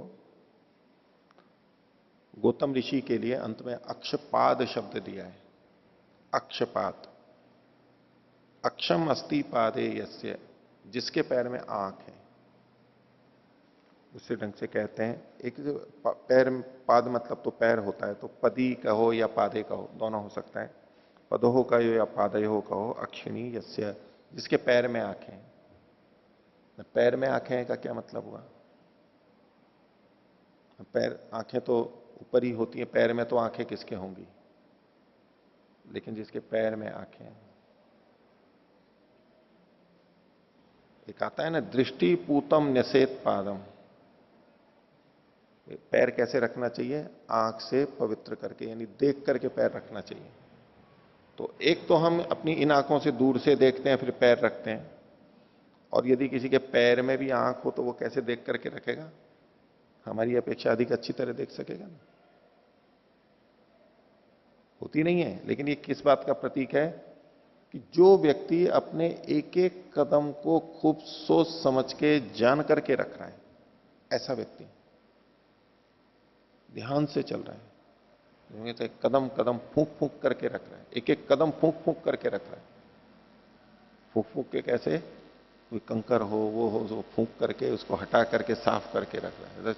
Speaker 1: गौतम ऋषि के लिए अंत में अक्षपाद शब्द दिया है। अक्षपाद, अक्षम अस्ति पादे यस्य, जिसके पैर में आंख है। दूसरे ढंग से कहते हैं, एक जो पैर, पाद मतलब तो पैर होता है, तो पदी कहो या पादे कहो, दोनों हो सकता है। पदोह कहो या पादयो कहो, अक्षिणी यस्य, जिसके पैर में आंखें। पैर में आंखें का क्या मतलब हुआ? पैर, आंखें तो ऊपर ही होती है, पैर में तो आंखें किसके होंगी, लेकिन जिसके पैर में आंखें हैं, एक आता है ना, दृष्टि पूतम न्यसेत पादम, पैर कैसे रखना चाहिए, आंख से पवित्र करके, यानी देख करके पैर रखना चाहिए। तो एक तो हम अपनी इन आंखों से दूर से देखते हैं फिर पैर रखते हैं, और यदि किसी के पैर में भी आंख हो तो वो कैसे देख करके रखेगा, हमारी अपेक्षा अधिक अच्छी तरह देख सकेगा ना, होती नहीं है। लेकिन ये किस बात का प्रतीक है कि जो व्यक्ति अपने एक एक कदम को खूब सोच समझ के जान करके रख रहा है, ऐसा व्यक्ति ध्यान से चल रहा है, तो एक कदम कदम फूंक फूंक करके रख रहा है, एक एक कदम फूंक फूंक करके रख रहा है। फूंक फूंक के कैसे, कोई कंकर हो वो हो, तो फूंक करके उसको हटा करके साफ करके रख रहा है।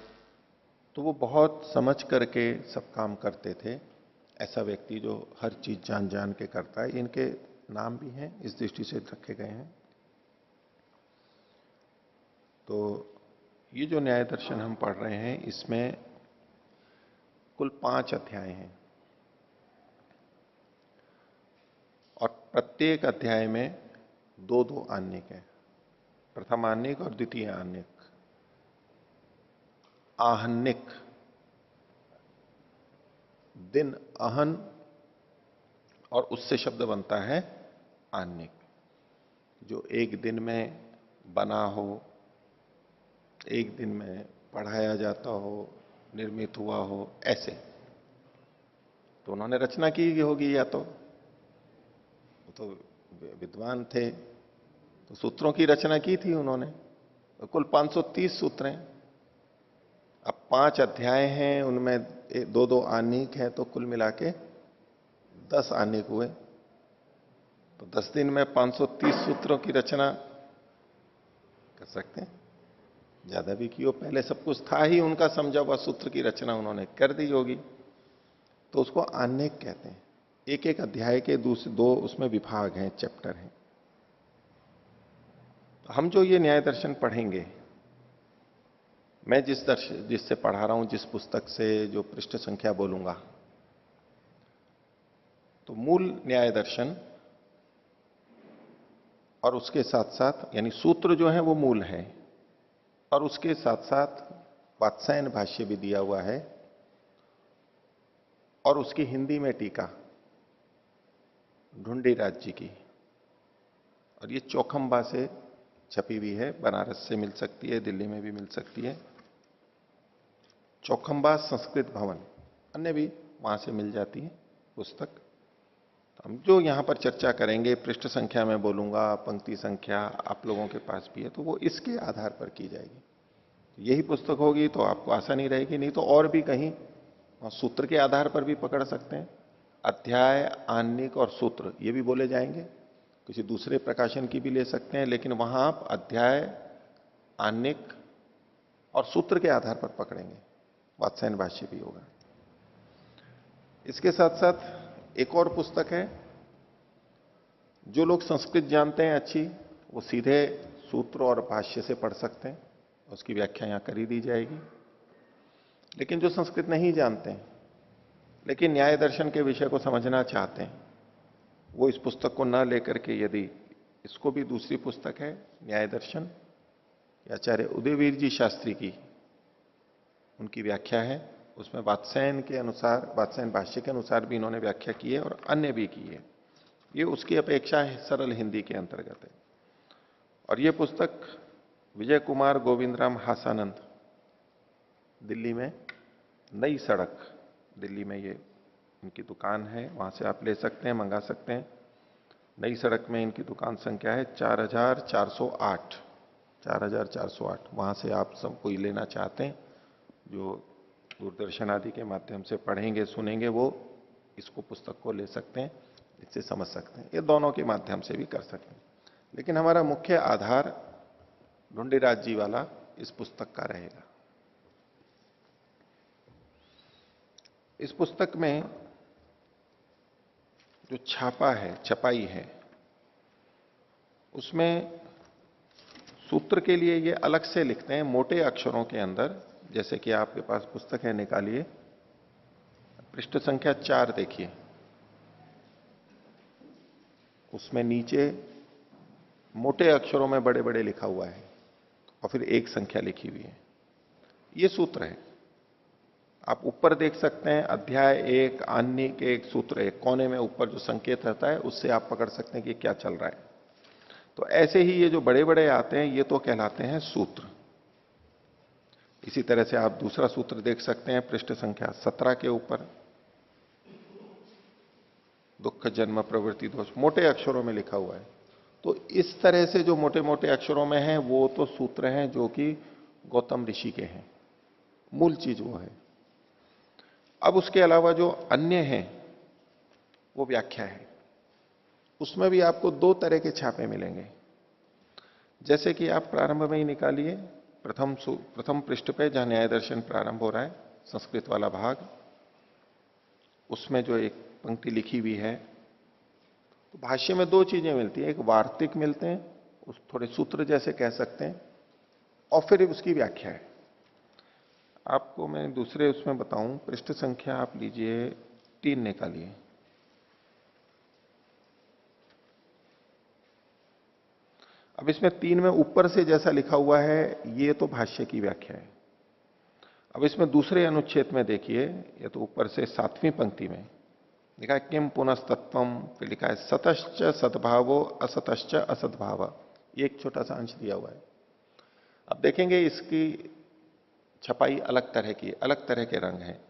Speaker 1: तो वो बहुत समझ करके सब काम करते थे, ऐसा व्यक्ति जो हर चीज जान जान के करता है। इनके नाम भी हैं, इस दृष्टि से रखे गए हैं। तो ये जो न्याय दर्शन हम पढ़ रहे हैं, इसमें कुल 5 अध्याय हैं, और प्रत्येक अध्याय में 2-2 आन्निक है, प्रथम आन्निक और द्वितीय आन्निक। आहनिक, दिन अहन और उससे शब्द बनता है आन्निक, जो एक दिन में बना हो, एक दिन में पढ़ाया जाता हो, निर्मित हुआ हो, ऐसे। तो उन्होंने रचना की होगी, या तो वो तो विद्वान थे, तो सूत्रों की रचना की थी उन्होंने। तो कुल 530 सूत्र हैं। अब 5 अध्याय हैं, उनमें 2-2 आनीक है, तो कुल मिला के 10 आनीक हुए। तो 10 दिन में 530 सूत्रों की रचना कर सकते हैं। ज्यादा भी की हो, पहले सब कुछ था ही, उनका समझा हुआ सूत्र की रचना उन्होंने कर दी होगी, तो उसको आनेक कहते हैं। एक एक अध्याय के दूसरे 2 उसमें विभाग हैं, चैप्टर हैं। तो हम जो ये न्याय दर्शन पढ़ेंगे, मैं जिससे पढ़ा रहा हूं, जिस पुस्तक से जो पृष्ठ संख्या बोलूंगा, तो मूल न्याय दर्शन और उसके साथ साथ, यानी सूत्र जो है वो मूल है, और उसके साथ साथ वात्सायन भाष्य भी दिया हुआ है, और उसकी हिंदी में टीका ढूंढीराज जी की, और ये चौखंबा से छपी हुई है, बनारस से मिल सकती है, दिल्ली में भी मिल सकती है। चौखंबा संस्कृत भवन, अन्य भी वहां से मिल जाती है पुस्तक। तो हम जो यहां पर चर्चा करेंगे, पृष्ठ संख्या में बोलूंगा, पंक्ति संख्या आप लोगों के पास भी है, तो वो इसके आधार पर की जाएगी। यही पुस्तक होगी तो आपको आसानी रहेगी, नहीं तो और भी कहीं सूत्र के आधार पर भी पकड़ सकते हैं। अध्याय, आन्निक और सूत्र ये भी बोले जाएंगे, किसी दूसरे प्रकाशन की भी ले सकते हैं, लेकिन वहां आप अध्याय, आन्निक और सूत्र के आधार पर पकड़ेंगे। वात्सायन भाष्य भी होगा। इसके साथ साथ एक और पुस्तक है, जो लोग संस्कृत जानते हैं अच्छी, वो सीधे सूत्र और भाष्य से पढ़ सकते हैं, उसकी व्याख्या यहां करी दी जाएगी। लेकिन जो संस्कृत नहीं जानते हैं, लेकिन न्याय दर्शन के विषय को समझना चाहते हैं, वो इस पुस्तक को न लेकर के, यदि इसको भी दूसरी पुस्तक है न्याय दर्शन, आचार्य उदयवीर जी शास्त्री की, उनकी व्याख्या है, उसमें वात्सायन के अनुसार, वात्सायन भाष्य के अनुसार भी इन्होंने व्याख्या की है और अन्य भी की है। ये उसकी अपेक्षा है सरल हिंदी के अंतर्गत है। और ये पुस्तक विजय कुमार गोविंदराम हासानंद, दिल्ली में नई सड़क, दिल्ली में ये इनकी दुकान है, वहां से आप ले सकते हैं, मंगा सकते हैं। नई सड़क में इनकी दुकान संख्या है 4408, 4408। वहां से आप सब कोई लेना चाहते हैं, जो दूरदर्शन आदि के माध्यम से पढ़ेंगे सुनेंगे, वो इसको पुस्तक को ले सकते हैं, इससे समझ सकते हैं। ये दोनों के माध्यम से भी कर सकते हैं, लेकिन हमारा मुख्य आधार ढूंढीराज जी वाला इस पुस्तक का रहेगा। इस पुस्तक में जो छापा है, छपाई है, उसमें सूत्र के लिए ये अलग से लिखते हैं मोटे अक्षरों के अंदर। जैसे कि आपके पास पुस्तक है, निकालिए, पृष्ठ संख्या 4 देखिए, उसमें नीचे मोटे अक्षरों में बड़े बड़े लिखा हुआ है और फिर एक संख्या लिखी हुई है। ये सूत्र है। आप ऊपर देख सकते हैं अध्याय 1 आन्निक एक सूत्र है, कोने में ऊपर जो संकेत रहता है उससे आप पकड़ सकते हैं कि क्या चल रहा है। तो ऐसे ही ये जो बड़े बड़े आते हैं ये तो कहलाते हैं सूत्र। इसी तरह से आप दूसरा सूत्र देख सकते हैं पृष्ठ संख्या 17 के ऊपर, दुख जन्म प्रवृत्ति दोष, मोटे अक्षरों में लिखा हुआ है। तो इस तरह से जो मोटे मोटे अक्षरों में है वो तो सूत्र हैं जो कि गौतम ऋषि के हैं, मूल चीज वो है। अब उसके अलावा जो अन्य है वो व्याख्या है। उसमें भी आपको दो तरह के छापे मिलेंगे। जैसे कि आप प्रारंभ में ही निकालिए, प्रथम पृष्ठ पे जहां न्याय दर्शन प्रारंभ हो रहा है, संस्कृत वाला भाग, उसमें जो एक पंक्ति लिखी हुई है, तो भाष्य में दो चीजें मिलती है। एक वार्तिक मिलते हैं, उस थोड़े सूत्र जैसे कह सकते हैं, और फिर उसकी व्याख्या है। आपको मैं दूसरे उसमें बताऊं, पृष्ठ संख्या आप लीजिए 3 निकालिए। अब इसमें 3 में ऊपर से जैसा लिखा हुआ है ये तो भाष्य की व्याख्या है। अब इसमें दूसरे अनुच्छेद में देखिए, ये तो ऊपर से 7वीं पंक्ति में लिखा है किम पुनस्तत्वम, फिर लिखा है सतश्च सद्भावो असतश्च असद्भाव। ये एक छोटा सा अंश दिया हुआ है। अब देखेंगे इसकी छपाई अलग तरह की, अलग तरह के रंग हैं।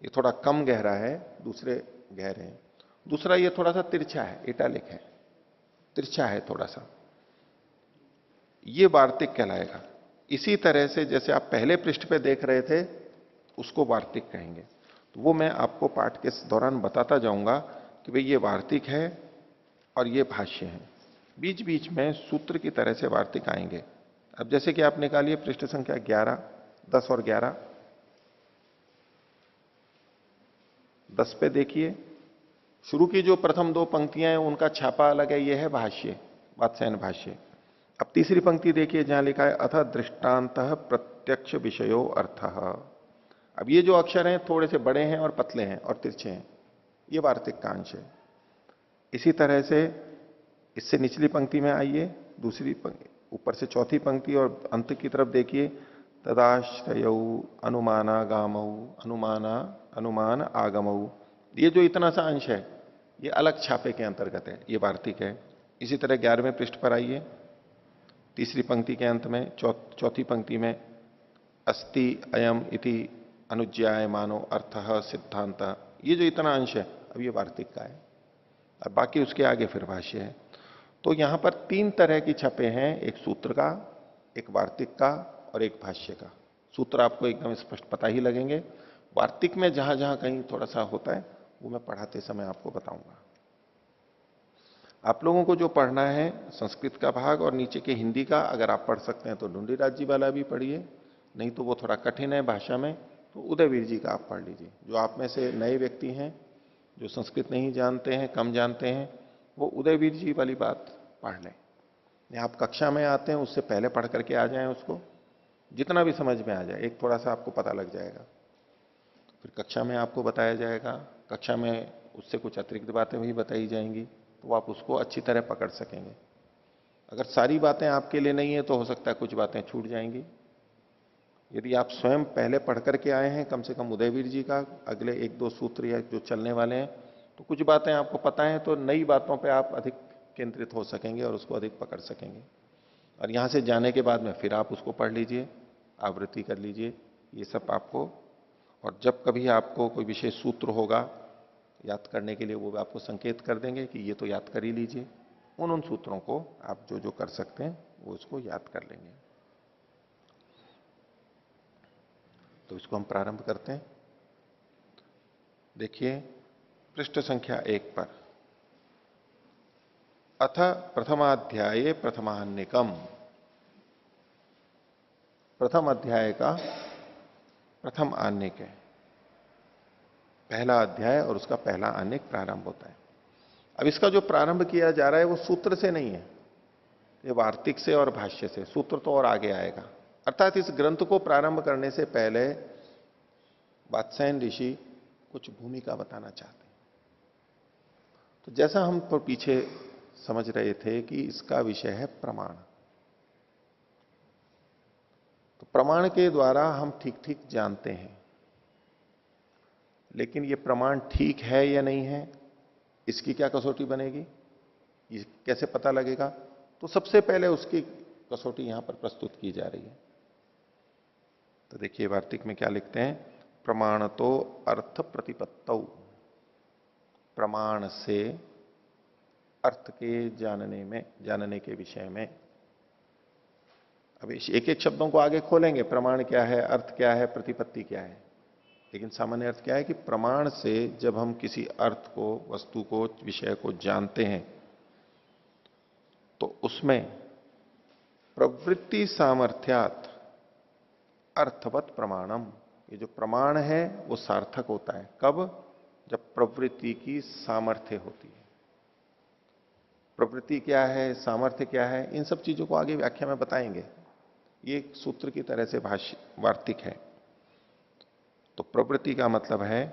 Speaker 1: ये थोड़ा कम गहरा है, दूसरे गहरे हैं। दूसरा ये थोड़ा सा तिरछा है, इटालिक है, तिरछा है थोड़ा सा, ये वार्तिक कहलाएगा। इसी तरह से जैसे आप पहले पृष्ठ पे देख रहे थे उसको वार्तिक कहेंगे। तो वो मैं आपको पाठ के दौरान बताता जाऊंगा कि भाई ये वार्तिक है और ये भाष्य है। बीच बीच में सूत्र की तरह से वार्तिक आएंगे। अब जैसे कि आप निकालिए पृष्ठ संख्या 11, 10 और 11। 10 पे देखिए, शुरू की जो प्रथम 2 पंक्तियां हैं उनका छापा अलग है, ये है भाष्य, वात्स्यायन भाष्य। अब तीसरी पंक्ति देखिए जहां लिखा है अथ दृष्टांत प्रत्यक्ष विषयो अर्थ। अब ये जो अक्षर हैं थोड़े से बड़े हैं और पतले हैं और तिरछे हैं, ये वार्तिक का अंश है। इसी तरह से इससे निचली पंक्ति में आइए, दूसरी ऊपर से चौथी पंक्ति और अंत की तरफ देखिए, तदाश्रय अनुमानागामऊ, अनुमान आगमऊ। ये जो इतना सा अंश है ये अलग छापे के अंतर्गत है, ये वार्तिक है। इसी तरह 11वें पृष्ठ पर आइए, तीसरी पंक्ति के अंत में चौथी पंक्ति में अस्ति अयम इति अनुज्ञाय मानो अर्थः सिद्धांत, ये जो इतना अंश है अब ये वार्तिक का है। अब बाकी उसके आगे फिर भाष्य है। तो यहां पर 3 तरह की छपे हैं, एक सूत्र का, एक वार्तिक का और एक भाष्य का। सूत्र आपको एकदम स्पष्ट पता ही लगेंगे। वार्तिक में जहां जहां कहीं थोड़ा सा होता है वो मैं पढ़ाते समय आपको बताऊंगा। आप लोगों को जो पढ़ना है संस्कृत का भाग और नीचे के हिंदी का, अगर आप पढ़ सकते हैं तो ढूंढीराज जी वाला भी पढ़िए, नहीं तो वो थोड़ा कठिन है भाषा में, तो उदयवीर जी का आप पढ़ लीजिए। जो आप में से नए व्यक्ति हैं जो संस्कृत नहीं जानते हैं, कम जानते हैं, वो उदयवीर जी वाली बात पढ़ लें। आप कक्षा में आते हैं उससे पहले पढ़ करके आ जाएं उसको, जितना भी समझ में आ जाए एक थोड़ा सा आपको पता लग जाएगा। फिर कक्षा में आपको बताया जाएगा, कक्षा में उससे कुछ अतिरिक्त बातें भी बताई जाएंगी, तो आप उसको अच्छी तरह पकड़ सकेंगे। अगर सारी बातें आपके लिए नहीं है तो हो सकता है कुछ बातें छूट जाएंगी। यदि आप स्वयं पहले पढ़ करके आए हैं कम से कम उदयवीर जी का, अगले 1-2 सूत्र या जो चलने वाले हैं, तो कुछ बातें आपको पता है, तो नई बातों पे आप अधिक केंद्रित हो सकेंगे और उसको अधिक पकड़ सकेंगे। और यहां से जाने के बाद में फिर आप उसको पढ़ लीजिए, आवृत्ति कर लीजिए, ये सब आपको। और जब कभी आपको कोई विशेष सूत्र होगा याद करने के लिए, वो आपको संकेत कर देंगे कि ये तो याद कर ही लीजिए। उन सूत्रों को आप जो जो कर सकते हैं वो उसको याद कर लेंगे। तो इसको हम प्रारंभ करते हैं। देखिए पृष्ठ संख्या 1 पर, अथ प्रथमाध्याये प्रथमान्निकम, प्रथम अध्याय का प्रथम आन्निक है, पहला अध्याय और उसका पहला आन्निक प्रारंभ होता है। अब इसका जो प्रारंभ किया जा रहा है वो सूत्र से नहीं है, ये वार्तिक से और भाष्य से। सूत्र तो और आगे आएगा। अर्थात इस ग्रंथ को प्रारंभ करने से पहले वात्स्यायन ऋषि कुछ भूमिका बताना चाहते हैं। तो जैसा हम तो पीछे समझ रहे थे कि इसका विषय है प्रमाण। तो प्रमाण के द्वारा हम ठीक ठीक जानते हैं, लेकिन ये प्रमाण ठीक है या नहीं है, इसकी क्या कसौटी बनेगी, ये कैसे पता लगेगा? तो सबसे पहले उसकी कसौटी यहां पर प्रस्तुत की जा रही है। तो देखिए वार्तिक में क्या लिखते हैं, प्रमाण तो अर्थ प्रतिपत्तौ, प्रमाण से अर्थ के जानने के विषय में। अब एक एक शब्दों को आगे खोलेंगे, प्रमाण क्या है, अर्थ क्या है, प्रतिपत्ति क्या है, लेकिन सामान्य अर्थ क्या है कि प्रमाण से जब हम किसी अर्थ को, वस्तु को, विषय को जानते हैं तो उसमें प्रवृत्ति सामर्थ्यात अर्थवत प्रमाणम, ये जो प्रमाण है वो सार्थक होता है। कब? जब प्रवृत्ति की सामर्थ्य होती है। प्रवृत्ति क्या है, सामर्थ्य क्या है, इन सब चीजों को आगे व्याख्या में बताएंगे। ये एक सूत्र की तरह से भाष्य वार्तिक है। तो प्रवृत्ति का मतलब है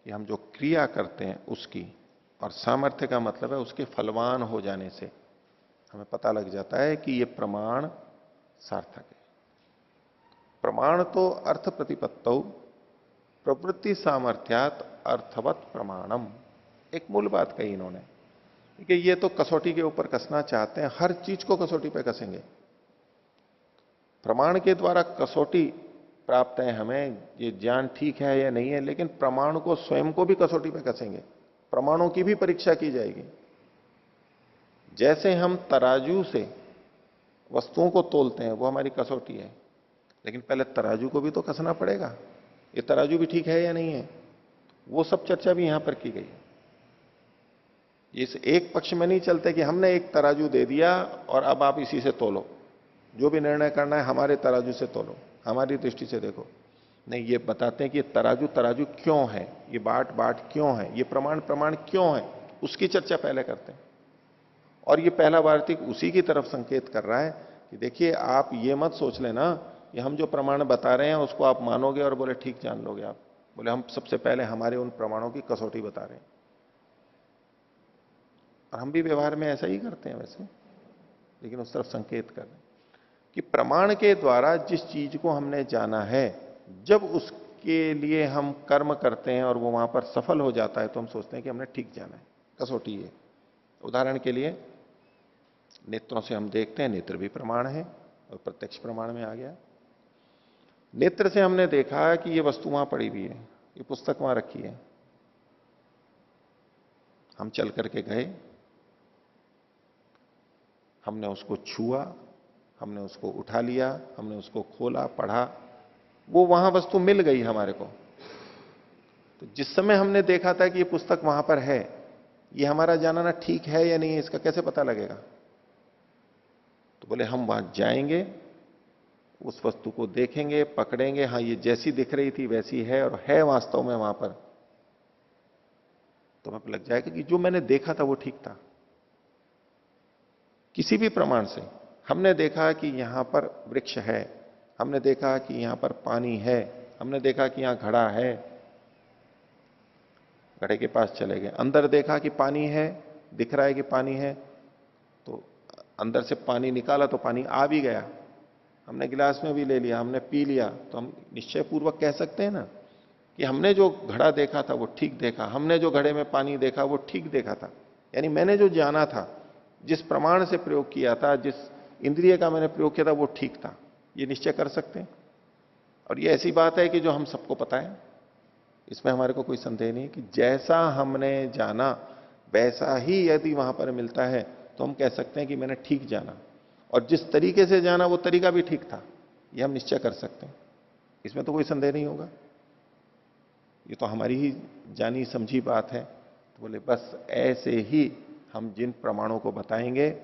Speaker 1: कि हम जो क्रिया करते हैं उसकी, और सामर्थ्य का मतलब है उसके फलवान हो जाने से हमें पता लग जाता है कि ये प्रमाण सार्थक है। प्रमाण तो अर्थ प्रतिपत्तौ प्रवृत्ति सामर्थ्यात अर्थवत प्रमाणम, एक मूल बात कही इन्होंने कि ये तो कसौटी के ऊपर कसना चाहते हैं, हर चीज को कसौटी पे कसेंगे। प्रमाण के द्वारा कसौटी प्राप्त है हमें, ये ज्ञान ठीक है या नहीं है, लेकिन प्रमाण को स्वयं को भी कसौटी पे कसेंगे, प्रमाणों की भी परीक्षा की जाएगी। जैसे हम तराजू से वस्तुओं को तोलते हैं, वो हमारी कसौटी है, लेकिन पहले तराजू को भी तो कसना पड़ेगा, ये तराजू भी ठीक है या नहीं है, वो सब चर्चा भी यहां पर की गई। इस एक पक्ष में नहीं चलते कि हमने एक तराजू दे दिया और अब आप इसी से तोलो, जो भी निर्णय करना है हमारे तराजू से तोलो, हमारी दृष्टि से देखो। नहीं, ये बताते हैं कि ये तराजू तराजू क्यों है, ये बाट बाट क्यों है, ये प्रमाण प्रमाण क्यों है, उसकी चर्चा पहले करते हैं। और ये पहला वार्तिक उसी की तरफ संकेत कर रहा है कि देखिए आप ये मत सोच लेना कि हम जो प्रमाण बता रहे हैं उसको आप मानोगे और बोले ठीक जान लोगे आप। बोले हम सबसे पहले हमारे उन प्रमाणों की कसौटी बता रहे हैं, और हम भी व्यवहार में ऐसा ही करते हैं वैसे, लेकिन उस तरफ संकेत कर रहे हैं कि प्रमाण के द्वारा जिस चीज को हमने जाना है, जब उसके लिए हम कर्म करते हैं और वो वहां पर सफल हो जाता है तो हम सोचते हैं कि हमने ठीक जाना है, कसौटी है। उदाहरण के लिए नेत्रों से हम देखते हैं, नेत्र भी प्रमाण है और प्रत्यक्ष प्रमाण में आ गया। नेत्र से हमने देखा कि ये वस्तु वहां पड़ी हुई है, ये पुस्तक वहां रखी है, हम चल करके गए, हमने उसको छुआ, हमने उसको उठा लिया, हमने उसको खोला, पढ़ा, वो वहां वस्तु मिल गई हमारे को। तो जिस समय हमने देखा था कि ये पुस्तक वहां पर है, ये हमारा जानना ठीक है या नहीं है, इसका कैसे पता लगेगा? तो बोले हम वहां जाएंगे, उस वस्तु को देखेंगे, पकड़ेंगे, हाँ ये जैसी दिख रही थी वैसी है और है वास्तव में वहां पर, तो हमें लग जाएगा कि जो मैंने देखा था वो ठीक था। किसी भी प्रमाण से हमने देखा कि यहां पर वृक्ष है, हमने देखा कि यहां पर पानी है, हमने देखा कि यहां घड़ा है, घड़े के पास चले गए, अंदर देखा कि पानी है, दिख रहा है कि पानी है, तो अंदर से पानी निकाला तो पानी आ भी गया, हमने गिलास में भी ले लिया, हमने पी लिया, तो हम निश्चय पूर्वक कह सकते हैं ना कि हमने जो घड़ा देखा था वो ठीक देखा, हमने जो घड़े में पानी देखा वो ठीक देखा था। यानी मैंने जो जाना था, जिस प्रमाण से प्रयोग किया था, जिस इंद्रिय का मैंने प्रयोग किया था वो ठीक था, ये निश्चय कर सकते हैं। और ये ऐसी बात है कि जो हम सबको पता है, इसमें हमारे को कोई संदेह नहीं कि जैसा हमने जाना वैसा ही यदि वहां पर मिलता है तो हम कह सकते हैं कि मैंने ठीक जाना, और जिस तरीके से जाना वो तरीका भी ठीक था, ये हम निश्चय कर सकते हैं, इसमें तो कोई संदेह नहीं होगा, ये तो हमारी ही जानी समझी बात है। तो बोले बस ऐसे ही हम जिन प्रमाणों को बताएंगे,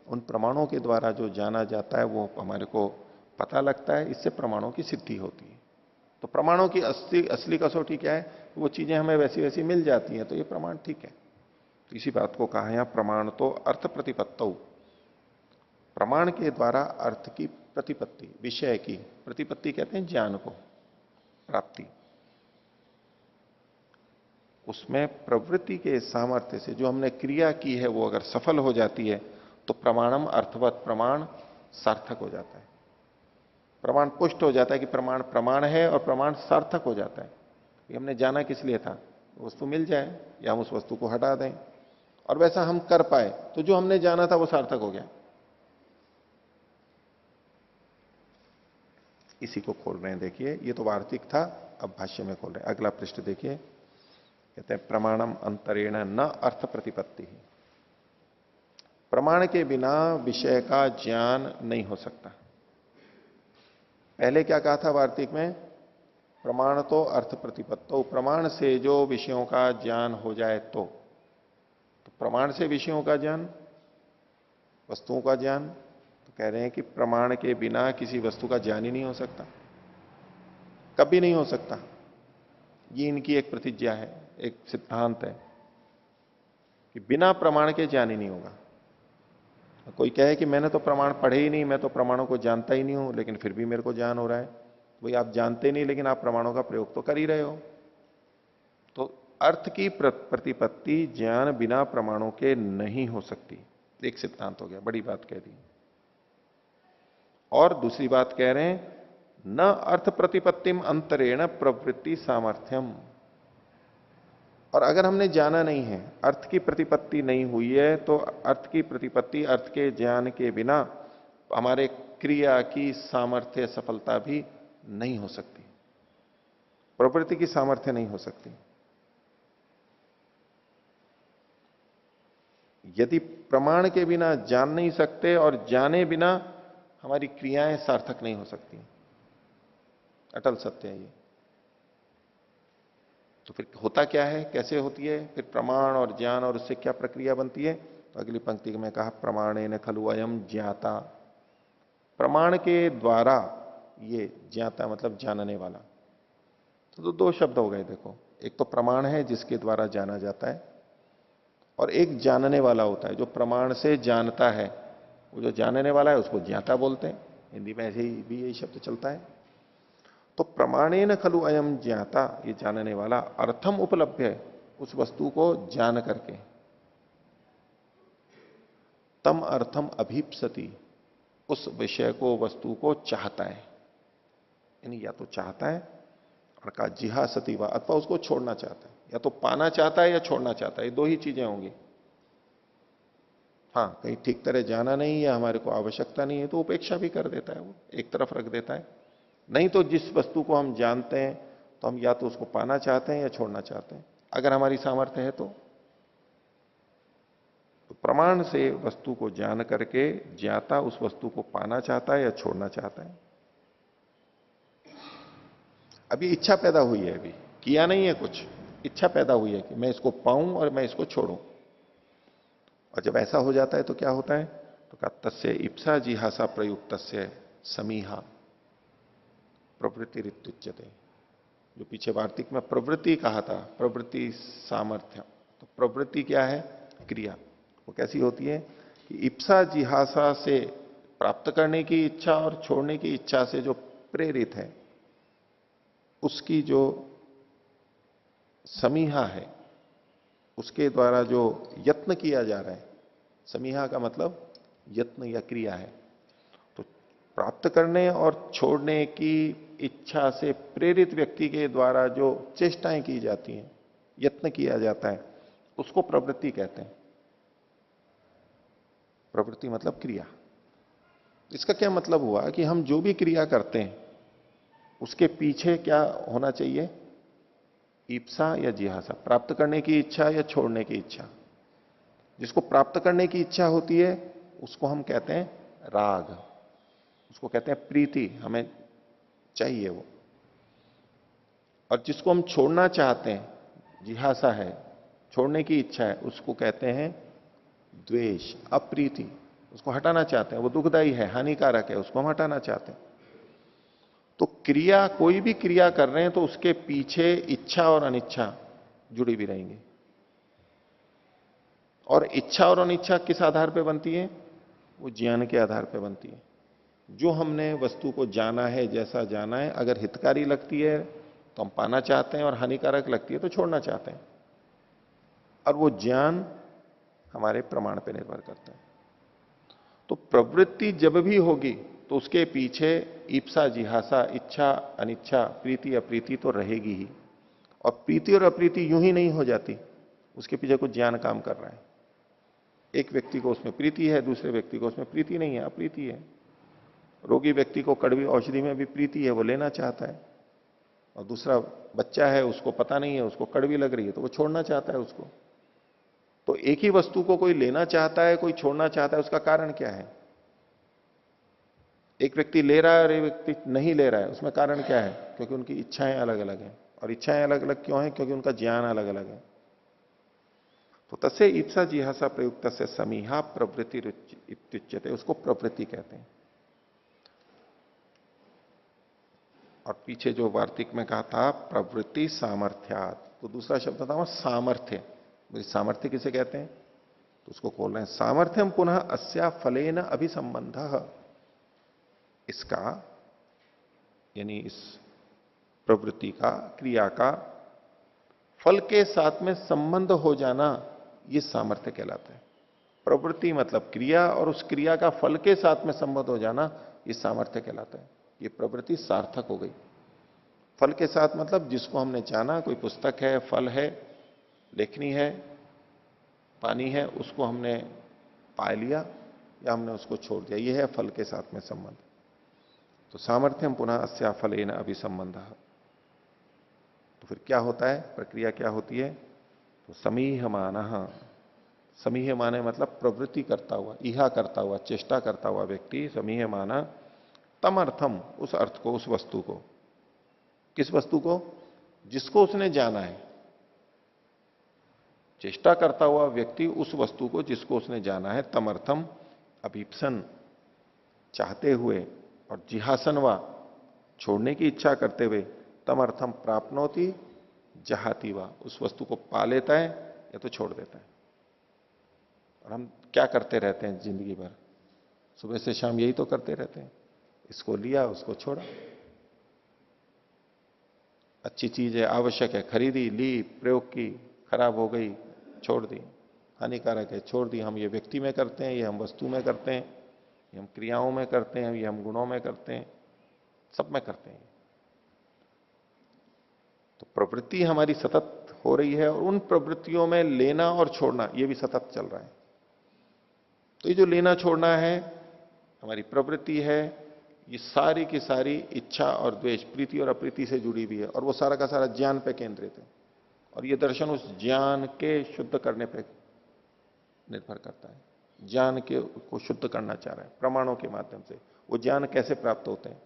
Speaker 1: उन प्रमाणों के द्वारा जो जाना जाता है वो हमारे को पता लगता है, इससे प्रमाणों की सिद्धि होती है। तो प्रमाणों की असली कसौटी क्या है? वो चीजें हमें वैसी वैसी मिल जाती हैं, तो ये प्रमाण ठीक है। तो इसी बात को कहा यहां प्रमाण तो अर्थ प्रतिपत्तौ, प्रमाण के द्वारा अर्थ की प्रतिपत्ति, विषय की प्रतिपत्ति कहते हैं ज्ञान को, प्राप्ति। उसमें प्रवृत्ति के सामर्थ्य से जो हमने क्रिया की है वो अगर सफल हो जाती है तो प्रमाणम अर्थवत, प्रमाण सार्थक हो जाता है। प्रमाण पुष्ट हो जाता है कि प्रमाण प्रमाण है और प्रमाण सार्थक हो जाता है कि हमने जाना किस लिए था, वस्तु मिल जाए या हम उस वस्तु को हटा दें, और वैसा हम कर पाए तो जो हमने जाना था वो सार्थक हो गया। इसी को खोल रहे हैं, देखिए ये तो वार्तिक था, अब भाष्य में खोल रहे हैं। अगला पृष्ठ देखिए, कहते हैं प्रमाणम अंतरेण न अर्थ प्रतिपत्ति। प्रमाण के बिना विषय का ज्ञान नहीं हो सकता। पहले क्या कहा था वार्तिक में? प्रमाण तो अर्थ प्रतिपत्तो, प्रमाण से जो विषयों का ज्ञान हो जाए तो प्रमाण से विषयों का ज्ञान, वस्तुओं का ज्ञान, तो कह रहे हैं कि प्रमाण के बिना किसी वस्तु का ज्ञान ही नहीं हो सकता, कभी नहीं हो सकता। ये इनकी एक प्रतिज्ञा है, एक सिद्धांत है कि बिना प्रमाण के ज्ञान ही नहीं होगा। कोई कहे कि मैंने तो प्रमाण पढ़े ही नहीं, मैं तो प्रमाणों को जानता ही नहीं हूं, लेकिन फिर भी मेरे को ज्ञान हो रहा है। वही आप जानते नहीं, लेकिन आप प्रमाणों का प्रयोग तो कर ही रहे हो। तो अर्थ की प्रतिपत्ति ज्ञान बिना प्रमाणों के नहीं हो सकती, एक सिद्धांत हो गया, बड़ी बात कह दी। और दूसरी बात कह रहे हैं न अर्थ प्रतिपत्तिम अंतरेण प्रवृत्ति सामर्थ्यम। और अगर हमने जाना नहीं है, अर्थ की प्रतिपत्ति नहीं हुई है, तो अर्थ की प्रतिपत्ति, अर्थ के ज्ञान के बिना हमारे क्रिया की सामर्थ्य, सफलता भी नहीं हो सकती, प्रवृत्ति की सामर्थ्य नहीं हो सकती। यदि प्रमाण के बिना जान नहीं सकते और जाने बिना हमारी क्रियाएं सार्थक नहीं हो सकती, अटल सत्य है ये। तो फिर होता क्या है, कैसे होती है फिर प्रमाण और ज्ञान, और उससे क्या प्रक्रिया बनती है? तो अगली पंक्ति में कहा प्रमाणेन खलु अयम ज्ञाता। प्रमाण के द्वारा ये ज्ञाता मतलब जानने वाला। तो दो शब्द हो गए देखो, एक तो प्रमाण है जिसके द्वारा जाना जाता है, और एक जानने वाला होता है जो प्रमाण से जानता है। वो जो जानने वाला है उसको ज्ञाता बोलते हैं, हिंदी में ऐसे ही भी यही शब्द चलता है। तो प्रमाणेन खलु अयम ज्ञाता, ये जानने वाला, अर्थम उपलब्ध है, उस वस्तु को जान करके, तम अर्थम अभीप्सति, उस विषय को, वस्तु को चाहता है। यानी या तो चाहता है, और का जिहासति व, अथवा उसको छोड़ना चाहता है। या तो पाना चाहता है या छोड़ना चाहता है, ये दो ही चीजें होंगी। हाँ, कहीं ठीक तरह जाना नहीं है, हमारे को आवश्यकता नहीं है, तो उपेक्षा भी कर देता है, वो एक तरफ रख देता है। नहीं तो जिस वस्तु को हम जानते हैं तो हम या तो उसको पाना चाहते हैं या छोड़ना चाहते हैं, अगर हमारी सामर्थ्य है तो। प्रमाण से वस्तु को जान करके ज्ञाता उस वस्तु को पाना चाहता है या छोड़ना चाहता है। अभी इच्छा पैदा हुई है, अभी किया नहीं है कुछ, इच्छा पैदा हुई है कि मैं इसको पाऊं और मैं इसको छोड़ूं। और जब ऐसा हो जाता है तो क्या होता है? तो कहा तस्य इप्सा जिहासा प्रयुक्त समीहा प्रवृत्ति ऋत्युच्यते। जो पीछे वार्तिक में प्रवृत्ति कहा था, प्रवृत्ति सामर्थ्य, तो प्रवृत्ति क्या है? क्रिया। वो कैसी होती है कि इप्सा जिहासा से प्राप्त करने की इच्छा और छोड़ने की इच्छा से जो प्रेरित है, उसकी जो समीहा है, उसके द्वारा जो यत्न किया जा रहा है, समीहा का मतलब यत्न या क्रिया है, तो प्राप्त करने और छोड़ने की इच्छा से प्रेरित व्यक्ति के द्वारा जो चेष्टाएं की जाती हैं, यत्न किया जाता है, उसको प्रवृत्ति कहते हैं। प्रवृत्ति मतलब क्रिया। इसका क्या मतलब हुआ कि हम जो भी क्रिया करते हैं उसके पीछे क्या होना चाहिए? ईप्सा या जिहासा, प्राप्त करने की इच्छा या छोड़ने की इच्छा। जिसको प्राप्त करने की इच्छा होती है उसको हम कहते हैं राग, उसको कहते हैं प्रीति, हमें चाहिए वो। और जिसको हम छोड़ना चाहते हैं, जिहासा है, छोड़ने की इच्छा है, उसको कहते हैं द्वेष, अप्रीति, उसको हटाना चाहते हैं, वो दुखदाई है, हानिकारक है, उसको हम हटाना चाहते हैं। तो क्रिया, कोई भी क्रिया कर रहे हैं तो उसके पीछे इच्छा और अनिच्छा जुड़ी भी रहेंगी। और इच्छा और अनिच्छा किस आधार पर बनती है? वो ज्ञान के आधार पर बनती है। जो हमने वस्तु को जाना है, जैसा जाना है, अगर हितकारी लगती है तो हम पाना चाहते हैं, और हानिकारक लगती है तो छोड़ना चाहते हैं। और वो ज्ञान हमारे प्रमाण पर निर्भर करता है। तो प्रवृत्ति जब भी होगी तो उसके पीछे ईप्सा, जिहासा, इच्छा, अनिच्छा, प्रीति, अप्रीति तो रहेगी ही। और प्रीति और अप्रीति यूं ही नहीं हो जाती, उसके पीछे कुछ ज्ञान काम कर रहा है। एक व्यक्ति को उसमें प्रीति है, दूसरे व्यक्ति को उसमें प्रीति नहीं है, अप्रीति है। रोगी व्यक्ति को कड़वी औषधि में भी प्रीति है, वो लेना चाहता है। और दूसरा बच्चा है, उसको पता नहीं है, उसको कड़वी लग रही है, तो वो छोड़ना चाहता है उसको। तो एक ही वस्तु को कोई लेना चाहता है, कोई छोड़ना चाहता है, उसका कारण क्या है? एक व्यक्ति ले रहा है और एक व्यक्ति नहीं ले रहा है, उसमें कारण क्या है? क्योंकि उनकी इच्छाएं अलग अलग हैं। और इच्छाएं अलग अलग क्यों हैं? क्योंकि उनका ज्ञान अलग अलग है। तो तस्य ईप्सा जिहासा प्रयुक्त से समीहा प्रवृत्ति इत्युच्यते, उसको प्रवृत्ति कहते हैं। और पीछे जो वार्तिक में कहा था प्रवृत्ति सामर्थ्यात, तो दूसरा शब्द था वहां सामर्थ्य। सामर्थ्य किसे कहते हैं? तो उसको खोल रहे हैं, सामर्थ्यम पुनः अस्या फलेन अभिसंबंध, इसका यानी इस प्रवृत्ति का, क्रिया का फल के साथ में संबंध हो जाना, यह सामर्थ्य कहलाता है। प्रवृत्ति मतलब क्रिया, और उस क्रिया का फल के साथ में संबंध हो जाना, यह सामर्थ्य कहलाता है। ये प्रवृत्ति सार्थक हो गई। फल के साथ मतलब जिसको हमने जाना, कोई पुस्तक है, फल है, लेखनी है, पानी है, उसको हमने पा लिया या हमने उसको छोड़ दिया, यह है फल के साथ में संबंध। तो सामर्थ्यम पुनः अस्या फलेन अभिसंबंध। तो फिर क्या होता है, प्रक्रिया क्या होती है? तो समीहमानः, समीह माने मतलब प्रवृत्ति करता हुआ, इहा करता हुआ, चेष्टा करता हुआ व्यक्ति, समीहमाना तम अर्थम, उस अर्थ को, उस वस्तु को। किस वस्तु को? जिसको उसने जाना है। चेष्टा करता हुआ व्यक्ति उस वस्तु को जिसको उसने जाना है, तमर्थम अभीप्सन, चाहते हुए, और जिहासन वा, छोड़ने की इच्छा करते हुए, तमर्थम प्राप्नोति जहाती वा, उस वस्तु को पा लेता है या तो छोड़ देता है। और हम क्या करते रहते हैं जिंदगी भर? सुबह से शाम यही तो करते रहते हैं, इसको लिया, उसको छोड़ा। अच्छी चीज है, आवश्यक है, खरीदी, ली, प्रयोग की, खराब हो गई, छोड़ दी। हानिकारक है, छोड़ दी। हम ये व्यक्ति में करते हैं, ये हम वस्तु में करते हैं, ये हम क्रियाओं में करते हैं, ये हम गुणों में करते हैं, सब में करते हैं। तो प्रवृत्ति हमारी सतत हो रही है, और उन प्रवृत्तियों में लेना और छोड़ना, ये भी सतत चल रहा है। तो ये जो लेना छोड़ना है, हमारी प्रवृत्ति है, ये सारी की सारी इच्छा और द्वेष, प्रीति और अप्रीति से जुड़ी हुई है, और वो सारा का सारा ज्ञान पे केंद्रित है। और ये दर्शन उस ज्ञान के शुद्ध करने पे निर्भर करता है। ज्ञान के को शुद्ध करना चाह रहा है प्रमाणों के माध्यम से। वो ज्ञान कैसे प्राप्त होते हैं?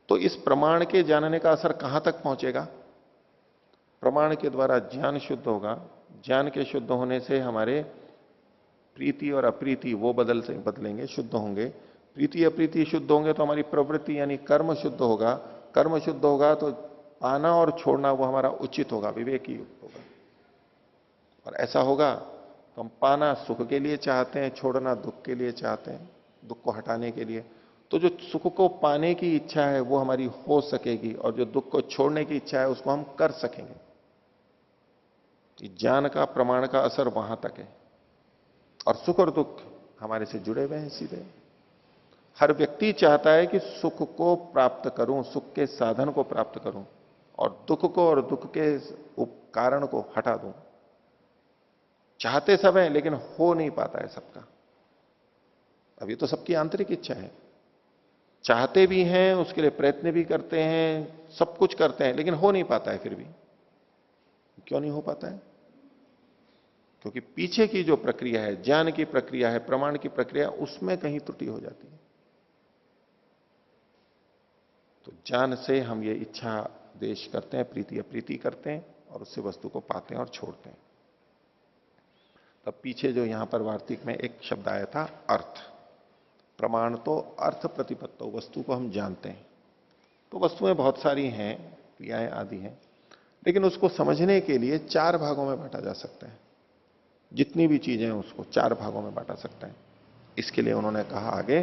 Speaker 1: तो इस प्रमाण के जानने का असर कहां तक पहुंचेगा? प्रमाण के द्वारा ज्ञान शुद्ध होगा। ज्ञान के शुद्ध होने से हमारे प्रीति और अप्रीति वो बदलेंगे, शुद्ध होंगे। प्रीति अप्रीति शुद्ध होंगे तो हमारी प्रवृत्ति यानी कर्म शुद्ध होगा। कर्म शुद्ध होगा तो पाना और छोड़ना वो हमारा उचित होगा, विवेकी होगा। और ऐसा होगा तो हम पाना सुख के लिए चाहते हैं, छोड़ना दुख के लिए चाहते हैं, दुख को हटाने के लिए। तो जो सुख को पाने की इच्छा है वो हमारी हो सकेगी, और जो दुख को छोड़ने की इच्छा है उसको हम कर सकेंगे। ज्ञान का, प्रमाण का असर वहां तक है। और सुख और दुख हमारे से जुड़े हुए हैं सीधे। हर व्यक्ति चाहता है कि सुख को प्राप्त करूं, सुख के साधन को प्राप्त करूं, और दुख को और दुख के कारण को हटा दूं। चाहते सब हैं लेकिन हो नहीं पाता है सबका। अब ये तो सबकी आंतरिक इच्छा है। चाहते भी हैं, उसके लिए प्रयत्न भी करते हैं, सब कुछ करते हैं, लेकिन हो नहीं पाता है फिर भी। क्यों नहीं हो पाता है? क्योंकि पीछे की जो प्रक्रिया है, ज्ञान की प्रक्रिया है, प्रमाण की प्रक्रिया, उसमें कहीं त्रुटि हो जाती है। तो ज्ञान से हम ये इच्छा देश करते हैं, प्रीति अप्रीति करते हैं, और उससे वस्तु को पाते हैं और छोड़ते हैं। तब पीछे जो यहां पर वार्तिक में एक शब्द आया था, अर्थ। प्रमाण तो अर्थ प्रतिपत्तो, वस्तु को हम जानते हैं। तो वस्तुएं बहुत सारी हैं, क्रियाएं आदि हैं, लेकिन उसको समझने के लिए 4 भागों में बांटा जा सकता है। जितनी भी चीजें हैं उसको 4 भागों में बांटा सकता है। इसके लिए उन्होंने कहा आगे,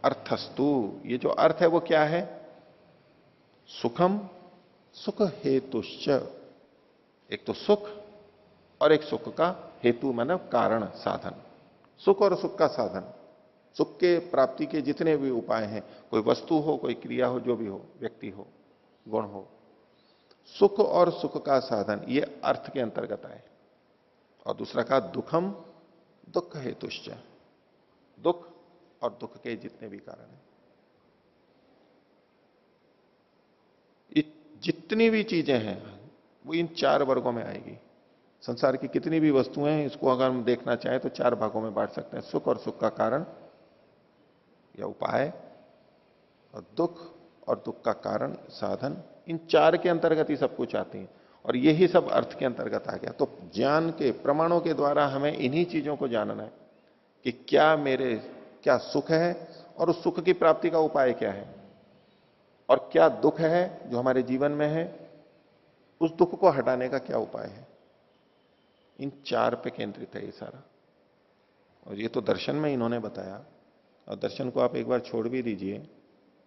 Speaker 1: अर्थस्तु, ये जो अर्थ है वो क्या है? सुखम सुख हेतुश्च। एक तो सुख, और एक सुख का हेतु मतलब कारण, साधन। सुख और सुख का साधन, सुख के प्राप्ति के जितने भी उपाय हैं, कोई वस्तु हो, कोई क्रिया हो, जो भी हो, व्यक्ति हो, गुण हो, सुख और सुख का साधन, ये अर्थ के अंतर्गत आए। और दूसरा कहा दुखम दुख हेतुश्च, दुख और दुख के जितने भी कारण हैं, ये जितनी भी चीजें हैं वो इन चार वर्गों में आएगी। संसार की कितनी भी वस्तुएं हैं, इसको अगर हम देखना चाहें तो चार भागों में बांट सकते हैं, सुख और सुख का कारण या उपाय, और दुख और दुख का कारण साधन, इन चार के अंतर्गत ही सब कुछ आती है। और यही सब अर्थ के अंतर्गत आ गया। तो ज्ञान के प्रमाणों के द्वारा हमें इन्हीं चीजों को जानना है कि क्या सुख है और उस सुख की प्राप्ति का उपाय क्या है, और क्या दुख है जो हमारे जीवन में है, उस दुख को हटाने का क्या उपाय है। इन चार पे केंद्रित है ये सारा। और ये तो दर्शन में इन्होंने बताया। और दर्शन को आप एक बार छोड़ भी दीजिए,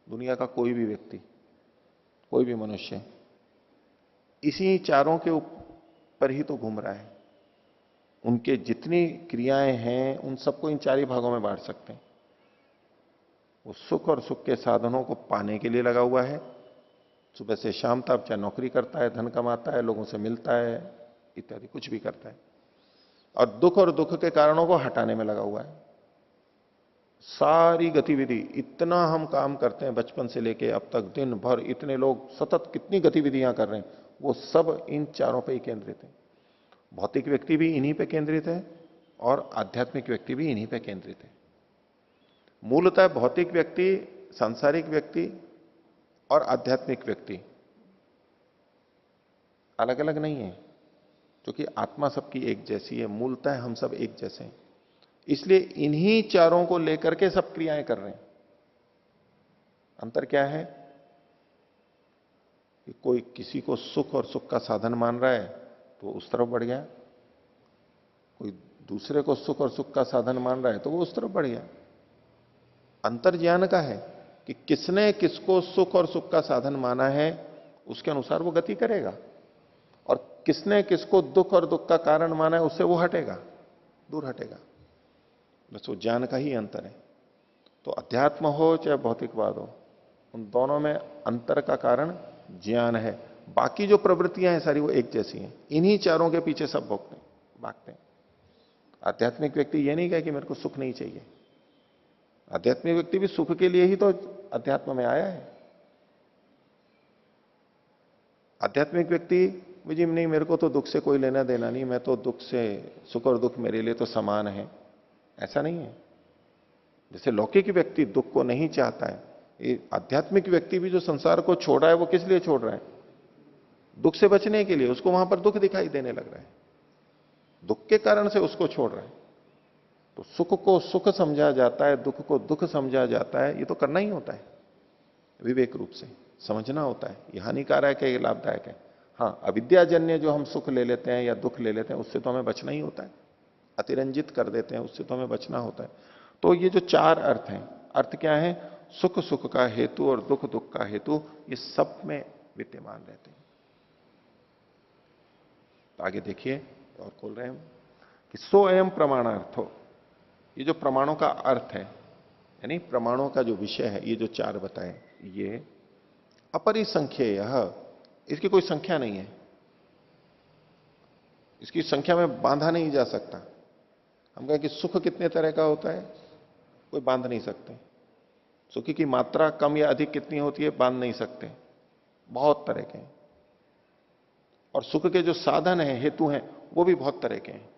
Speaker 1: दुनिया का कोई भी व्यक्ति, कोई भी मनुष्य इसी चारों के ऊपर ही तो घूम रहा है। उनके जितनी क्रियाएं हैं उन सबको इन चार ही भागों में बांट सकते हैं। वो सुख और सुख के साधनों को पाने के लिए लगा हुआ है, सुबह से शाम तक, चाहे नौकरी करता है, धन कमाता है, लोगों से मिलता है, इत्यादि कुछ भी करता है। और दुख के कारणों को हटाने में लगा हुआ है। सारी गतिविधि, इतना हम काम करते हैं बचपन से लेके अब तक, दिन भर इतने लोग सतत कितनी गतिविधियां कर रहे हैं, वो सब इन चारों पे ही केंद्रित है। भौतिक व्यक्ति भी इन्हीं पे केंद्रित है और आध्यात्मिक व्यक्ति भी इन्हीं पे केंद्रित है। मूलतः भौतिक व्यक्ति, सांसारिक व्यक्ति और आध्यात्मिक व्यक्ति अलग अलग नहीं है, क्योंकि आत्मा सबकी एक जैसी है। मूलतः हम सब एक जैसे हैं, इसलिए इन्हीं चारों को लेकर के सब क्रियाएं कर रहे हैं। अंतर क्या है कि कोई किसी को सुख और सुख का साधन मान रहा है तो उस तरफ बढ़ गया, कोई दूसरे को सुख और सुख का साधन मान रहा है तो वो उस तरफ बढ़ गया। अंतर ज्ञान का है कि किसने किसको सुख और सुख का साधन माना है, उसके अनुसार वो गति करेगा, और किसने किसको दुख और दुख का कारण माना है, उससे वो हटेगा, दूर हटेगा। बस वो ज्ञान का ही अंतर है। तो अध्यात्म हो चाहे भौतिकवाद हो, उन दोनों में अंतर का कारण ज्ञान है। बाकी जो प्रवृत्तियां हैं सारी वो एक जैसी हैं, इन्हीं चारों के पीछे सब भागते हैं। आध्यात्मिक व्यक्ति ये नहीं कहे कि मेरे को सुख नहीं चाहिए। आध्यात्मिक व्यक्ति भी सुख के लिए ही तो अध्यात्म में आया है। आध्यात्मिक व्यक्ति जी नहीं, मेरे को तो दुख से कोई लेना देना नहीं, मैं तो दुख से, सुख और दुख मेरे लिए तो समान है, ऐसा नहीं है। जैसे लौकिक व्यक्ति दुख को नहीं चाहता है, ये आध्यात्मिक व्यक्ति भी जो संसार को छोड़ रहा है वो किस लिए छोड़ रहा है? दुख से बचने के लिए। उसको वहां पर दुख दिखाई देने लग रहा है, दुख के कारण से उसको छोड़ रहा है। तो सुख को सुख समझा जाता है, दुख को दुख समझा जाता है, ये तो करना ही होता है, विवेक रूप से समझना होता है। ये हानिकारक है, ये लाभदायक है। हाँ, अविद्याजन्य जो हम सुख ले लेते हैं या दुख ले लेते हैं, उससे तो हमें बचना ही होता है। अतिरंजित कर देते हैं, उससे तो हमें बचना होता है। तो ये जो चार अर्थ हैं, अर्थ क्या है? सुख सुख का हेतु और दुख दुख का हेतु, ये सब में विद्यमान रहते हैं। तो आगे देखिए, और खोल रहे हैं हम कि सो एवं प्रमाणार्थो, ये जो प्रमाणों का अर्थ है, यानी प्रमाणों का जो विषय है, ये जो चार बताए, ये अपरिसंख्येय, इसकी कोई संख्या नहीं है, इसकी संख्या में बांधा नहीं जा सकता। हम कहें कि सुख कितने तरह का होता है, कोई बांध नहीं सकते। सुख की मात्रा कम या अधिक कितनी होती है, बांध नहीं सकते, बहुत तरह के हैं। और सुख के जो साधन हैं, हेतु हैं, वो भी बहुत तरह के हैं।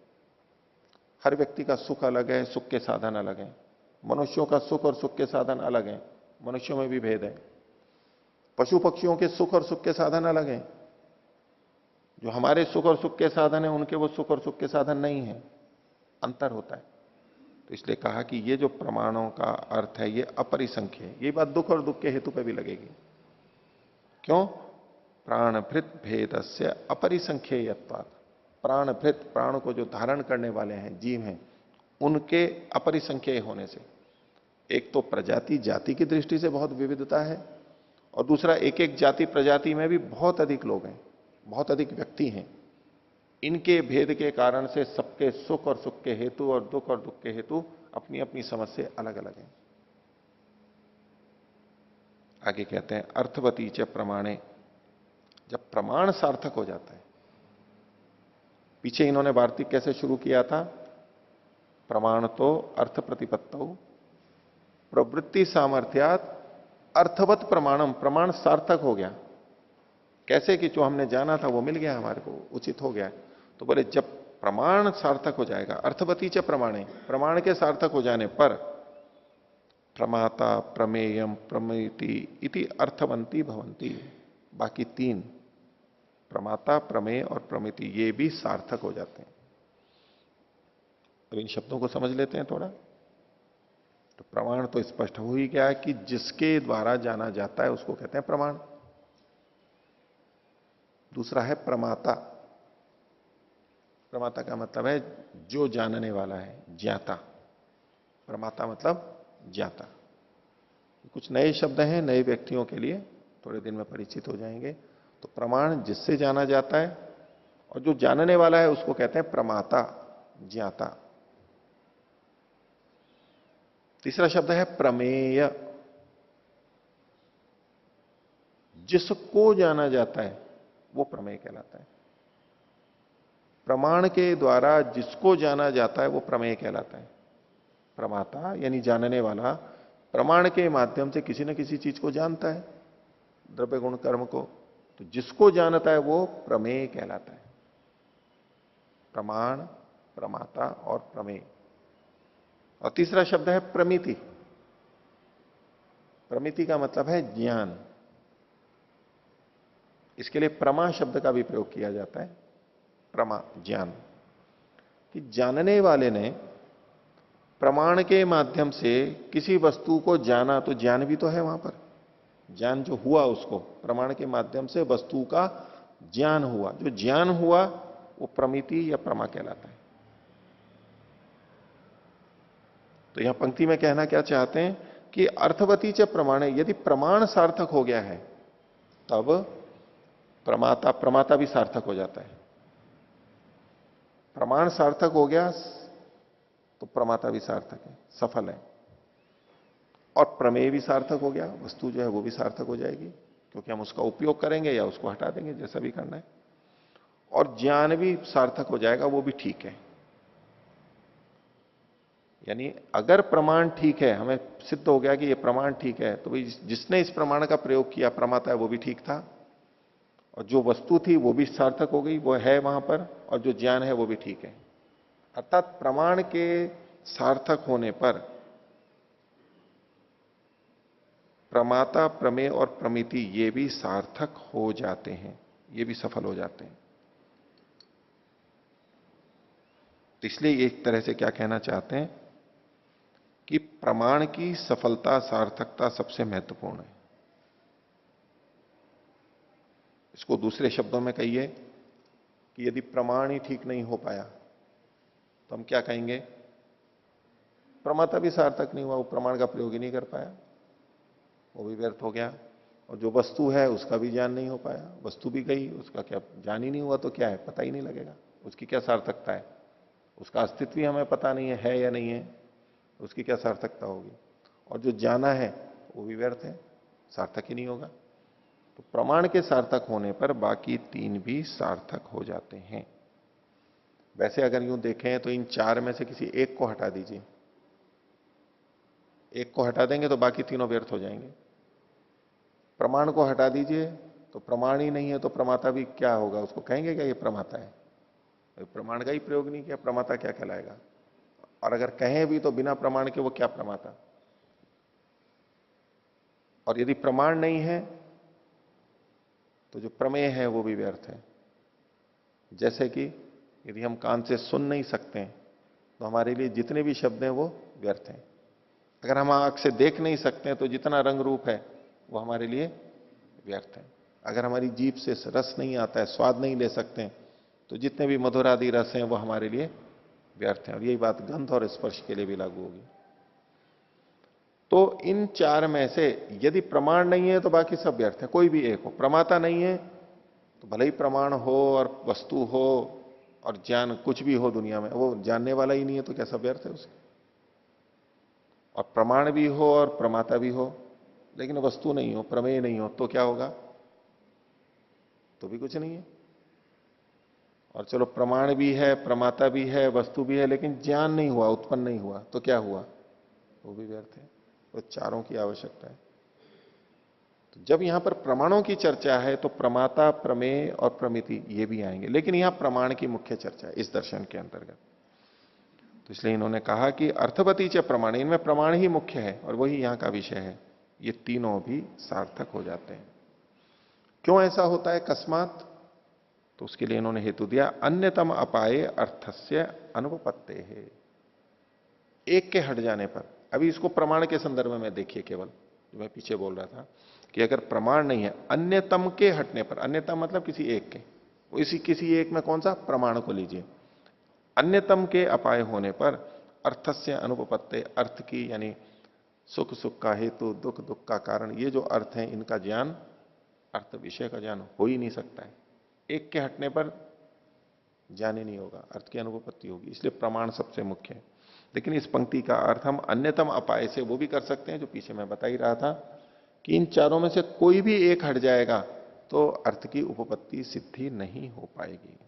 Speaker 1: हर व्यक्ति का सुख अलग है, सुख के साधन अलग हैं। मनुष्यों का सुख और सुख के साधन अलग हैं, मनुष्यों में भी भेद है। पशु पक्षियों के सुख और सुख के साधन अलग हैं। जो हमारे सुख और सुख के साधन है, उनके वो सुख और सुख के साधन नहीं है, अंतर होता है। तो इसलिए कहा कि ये जो प्रमाणों का अर्थ है, ये अपरिसंख्य है। ये बात दुख और दुख के हेतु पे भी लगेगी। क्यों? प्राणभृत भेदस्य अपरिसंख्येयत्वात्, प्राणभृत, प्राण को जो धारण करने वाले हैं, जीव हैं, उनके अपरिसंख्येय होने से। एक तो प्रजाति जाति की दृष्टि से बहुत विविधता है, और दूसरा एक एक जाति प्रजाति में भी बहुत अधिक लोग हैं, बहुत अधिक व्यक्ति हैं। इनके भेद के कारण से सबके सुख और सुख के हेतु और दुख के हेतु अपनी अपनी समझ से अलग अलग हैं। आगे कहते हैं अर्थवती च प्रमाणे, जब प्रमाण सार्थक हो जाता है। पीछे इन्होंने वार्तिक कैसे शुरू किया था? प्रमाण तो अर्थ प्रतिपत्तौ प्रवृत्ति सामर्थ्यात अर्थवत प्रमाणम, प्रमाण सार्थक हो गया। कैसे? कि जो हमने जाना था वो मिल गया, हमारे को उचित हो गया। तो बोले जब प्रमाण सार्थक हो जाएगा, अर्थवती च प्रमाणे, प्रमाण के सार्थक हो जाने पर प्रमाता प्रमेयम प्रमेति इति अर्थवंती भवंती, बाकी तीन प्रमाता प्रमेय और प्रमिति ये भी सार्थक हो जाते हैं। अब इन शब्दों को समझ लेते हैं थोड़ा। तो प्रमाण तो स्पष्ट हो ही गया कि जिसके द्वारा जाना जाता है उसको कहते हैं प्रमाण। दूसरा है प्रमाता। प्रमाता का मतलब है जो जानने वाला है, ज्ञाता। प्रमाता मतलब ज्ञाता। कुछ नए शब्द हैं नए व्यक्तियों के लिए, थोड़े दिन में परिचित हो जाएंगे। तो प्रमाण जिससे जाना जाता है और जो जानने वाला है उसको कहते हैं प्रमाता, ज्ञाता। तीसरा शब्द है प्रमेय। जिसको जाना जाता है वो प्रमेय कहलाता है। प्रमाण के द्वारा जिसको जाना जाता है वो प्रमेय कहलाता है। प्रमाता यानी जानने वाला प्रमाण के माध्यम से किसी न किसी चीज को जानता है, द्रव्य गुण कर्म को। तो जिसको जानता है वो प्रमेय कहलाता है। प्रमाण, प्रमाता और प्रमेय। और तीसरा शब्द है प्रमिति। प्रमिति का मतलब है ज्ञान। इसके लिए प्रमा शब्द का भी प्रयोग किया जाता है। प्रमा, ज्ञान। कि जानने वाले ने प्रमाण के माध्यम से किसी वस्तु को जाना, तो ज्ञान भी तो है वहां पर। ज्ञान जो हुआ उसको प्रमाण के माध्यम से वस्तु का ज्ञान हुआ, जो ज्ञान हुआ वो प्रमिति या प्रमा कहलाता है। तो यहां पंक्ति में कहना क्या चाहते हैं कि अर्थवती च प्रमाण, यदि प्रमाण सार्थक हो गया है तब प्रमाता, प्रमाता भी सार्थक हो जाता है। प्रमाण सार्थक हो गया तो प्रमाता भी सार्थक है, सफल है। और प्रमेय भी सार्थक हो गया, वस्तु जो है वो भी सार्थक हो जाएगी, क्योंकि हम उसका उपयोग करेंगे या उसको हटा देंगे, जैसा भी करना है। और ज्ञान भी सार्थक हो जाएगा, वो भी ठीक है। यानी अगर प्रमाण ठीक है, हमें सिद्ध हो गया कि ये प्रमाण ठीक है, तो भाई जिसने इस प्रमाण का प्रयोग किया प्रमाता है वो भी ठीक था, और जो वस्तु थी वो भी सार्थक हो गई, वो है वहां पर, और जो ज्ञान है वो भी ठीक है। अर्थात प्रमाण के सार्थक होने पर प्रमाता, प्रमेय और प्रमिति ये भी सार्थक हो जाते हैं, ये भी सफल हो जाते हैं। तो इसलिए एक तरह से क्या कहना चाहते हैं कि प्रमाण की सफलता, सार्थकता सबसे महत्वपूर्ण है। इसको दूसरे शब्दों में कहिए कि यदि प्रमाण ही ठीक नहीं हो पाया तो हम क्या कहेंगे? प्रमाता भी सार्थक नहीं हुआ, वो प्रमाण का प्रयोग ही नहीं कर पाया, वो भी व्यर्थ हो गया। और जो वस्तु है उसका भी ज्ञान नहीं हो पाया, वस्तु भी गई, उसका क्या ज्ञान ही नहीं हुआ, तो क्या है, पता ही नहीं लगेगा उसकी क्या सार्थकता है। उसका अस्तित्व ही हमें पता नहीं है या नहीं है, उसकी क्या सार्थकता होगी। और जो जाना है वो भी व्यर्थ है, सार्थक ही नहीं होगा। तो प्रमाण के सार्थक होने पर बाकी तीन भी सार्थक हो जाते हैं। वैसे अगर यूं देखें तो इन चार में से किसी एक को हटा दीजिए, एक को हटा देंगे तो बाकी तीनों व्यर्थ हो जाएंगे। प्रमाण को हटा दीजिए तो प्रमाण ही नहीं है, तो प्रमाता भी क्या होगा, उसको कहेंगे क्या ये प्रमाता है? प्रमाण का ही प्रयोग नहीं किया, प्रमाता क्या कहलाएगा? और अगर कहें भी तो बिना प्रमाण के वो क्या प्रमाता। और यदि प्रमाण नहीं है तो जो प्रमेय है वो भी व्यर्थ है। जैसे कि यदि हम कान से सुन नहीं सकते तो हमारे लिए जितने भी शब्द हैं वो व्यर्थ हैं। अगर हम आंख से देख नहीं सकते तो जितना रंग रूप है वो हमारे लिए व्यर्थ है। अगर हमारी जीभ से रस नहीं आता है, स्वाद नहीं ले सकते तो जितने भी मधुर आदि रस हैं वो हमारे लिए व्यर्थ हैं। और यही बात गंध और स्पर्श के लिए भी लागू होगी। तो इन चार में से यदि प्रमाण नहीं है तो बाकी सब व्यर्थ है, कोई भी एक हो। प्रमाता नहीं है तो भले ही प्रमाण हो और वस्तु हो और ज्ञान कुछ भी हो दुनिया में, वो जानने वाला ही नहीं है तो कैसा व्यर्थ है उसका। और प्रमाण भी हो और प्रमाता भी हो, लेकिन वस्तु नहीं हो, प्रमेय नहीं हो, तो क्या होगा? तो भी कुछ नहीं है। और चलो प्रमाण भी है, प्रमाता भी है, वस्तु भी है, लेकिन ज्ञान नहीं हुआ, उत्पन्न नहीं हुआ, तो क्या हुआ? वो भी व्यर्थ है। तो चारों की आवश्यकता है। तो जब यहां पर प्रमाणों की चर्चा है तो प्रमाता, प्रमेय और प्रमिति ये भी आएंगे, लेकिन यहां प्रमाण की मुख्य चर्चा है इस दर्शन के अंतर्गत। तो इसलिए इन्होंने कहा कि अर्थवती च प्रमाण, इनमें प्रमाण ही मुख्य है और वही यहां का विषय है। ये तीनों भी सार्थक हो जाते हैं। क्यों ऐसा होता है अकस्मात? तो उसके लिए इन्होंने हेतु दिया, अन्यतम अपाये अर्थस्य अनुपपत्ते है। एक के हट जाने पर, अभी इसको प्रमाण के संदर्भ में देखिए, केवल जो मैं पीछे बोल रहा था कि अगर प्रमाण नहीं है, अन्यतम के हटने पर, अन्यतम मतलब किसी एक के, इसी किसी एक में कौन सा? प्रमाण को लीजिए। अन्यतम के अपाय होने पर अर्थस्य अनुपपत्ते, अर्थ की यानी सुख सुख का हेतु, दुख दुख का कारण, ये जो अर्थ है इनका ज्ञान, अर्थ विषय का ज्ञान हो ही नहीं सकता है। एक के हटने पर ज्ञान ही नहीं होगा, अर्थ की अनुपपत्ति होगी। इसलिए प्रमाण सबसे मुख्य है। लेकिन इस पंक्ति का अर्थ हम अन्यतम अपाय से वो भी कर सकते हैं जो पीछे मैं बता ही रहा था कि इन चारों में से कोई भी एक हट जाएगा तो अर्थ की उपपत्ति सिद्धि नहीं हो पाएगी।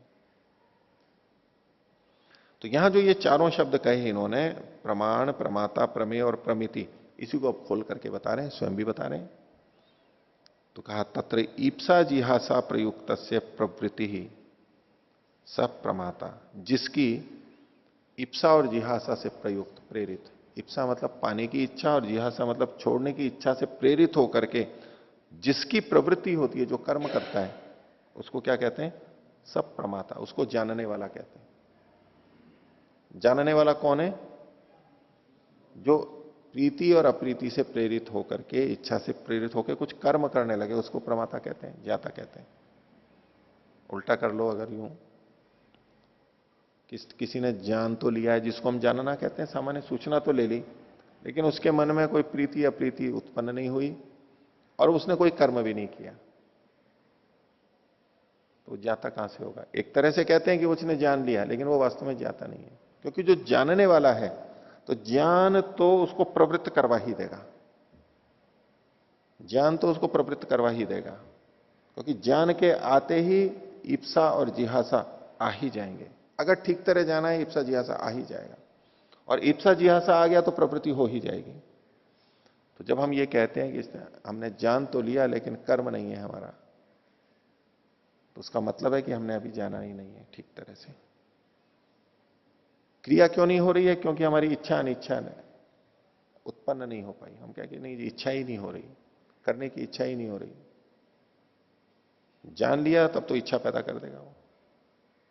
Speaker 1: तो यहां जो ये चारों शब्द कहे इन्होंने, प्रमाण, प्रमाता, प्रमेय और प्रमिति, इसी को अब खोल करके बता रहे हैं, स्वयं भी बता रहे हैं। तो कहा तत्र ईप्सा जिहासा प्रयुक्त प्रवृत्ति ही सब प्रमाता, जिसकी इप्सा और जिहासा से प्रयुक्त, प्रेरित, इप्सा मतलब पाने की इच्छा और जिहासा मतलब छोड़ने की इच्छा से प्रेरित होकर के जिसकी प्रवृत्ति होती है, जो कर्म करता है, उसको क्या कहते हैं? सब प्रमाता, उसको जानने वाला कहते हैं। जानने वाला कौन है? जो प्रीति और अप्रीति से प्रेरित होकर के, इच्छा से प्रेरित होकर कुछ कर्म करने लगे, उसको प्रमाता कहते हैं, ज्ञाता कहते हैं। उल्टा कर लो अगर यूं, किसी ने जान तो लिया है, जिसको हम जानना कहते हैं, सामान्य सूचना तो ले ली, लेकिन उसके मन में कोई प्रीति अप्रीति उत्पन्न नहीं हुई और उसने कोई कर्म भी नहीं किया, तो ज्ञाता कहां से होगा? एक तरह से कहते हैं कि उसने जान लिया, लेकिन वो वास्तव में ज्ञाता नहीं है। क्योंकि जो जानने वाला है, तो ज्ञान तो उसको प्रवृत्त करवा ही देगा, ज्ञान तो उसको प्रवृत्त करवा ही देगा, क्योंकि ज्ञान के आते ही इप्सा और जिहासा आ ही जाएंगे। अगर ठीक तरह जाना है, इप्सा जिहासा आ ही जाएगा, और इप्सा जिहासा आ गया तो प्रवृत्ति हो ही जाएगी। तो जब हम ये कहते हैं कि हमने जान तो लिया लेकिन कर्म नहीं है हमारा, तो उसका मतलब है कि हमने अभी जाना ही नहीं है ठीक तरह से। क्रिया क्यों नहीं हो रही है? क्योंकि हमारी इच्छा अनिच्छा उत्पन्न नहीं हो पाई। हम क्या कि नहीं, इच्छा ही नहीं हो रही, करने की इच्छा ही नहीं हो रही। जान लिया तब तो इच्छा पैदा कर देगा वो।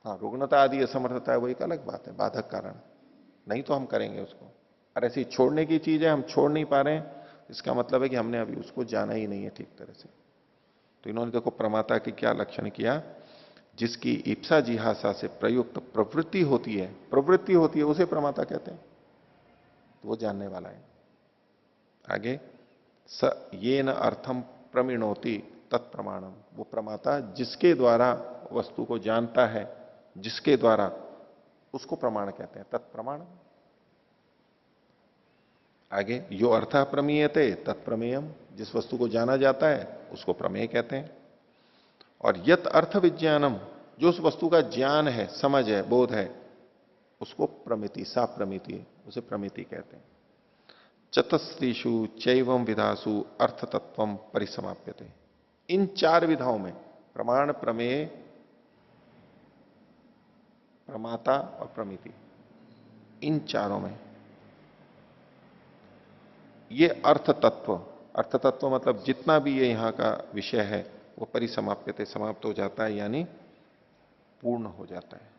Speaker 1: हाँ, रुग्णता आदि असमर्थता है, वो एक अलग बात है, बाधक कारण, नहीं तो हम करेंगे उसको। और ऐसी छोड़ने की चीज है, हम छोड़ नहीं पा रहे हैं, इसका मतलब है कि हमने अभी उसको जाना ही नहीं है ठीक तरह से। तो इन्होंने देखो प्रमाता की क्या लक्षण किया, जिसकी इप्सा जिहासा से प्रयुक्त प्रवृत्ति होती है, प्रवृत्ति होती है, उसे प्रमाता कहते हैं, तो वो जानने वाला है। आगे, स ये न अर्थम प्रमिणोति तत्प्रमाणम, वो प्रमाता जिसके द्वारा वस्तु को जानता है, जिसके द्वारा, उसको प्रमाण कहते हैं, तत्प्रमाण। आगे, यो अर्थ प्रमीयते तत्प्रमेयम, जिस वस्तु को जाना जाता है उसको प्रमेय कहते हैं। और यत अर्थ विज्ञानम, जो उस वस्तु का ज्ञान है, समझ है, बोध है, उसको प्रमिति, सा प्रमिति, उसे प्रमिति कहते हैं। चतस्त्रीषु चैवम विधासु अर्थ तत्व परिसमाप्यते, इन चार विधाओं में, प्रमाण, प्रमेय, प्रमाता और प्रमिति, इन चारों में ये अर्थ तत्व, अर्थ तत्व मतलब जितना भी ये यहां का विषय है, वो परिसमाप्यते, समाप्त हो जाता है, यानी पूर्ण हो जाता है।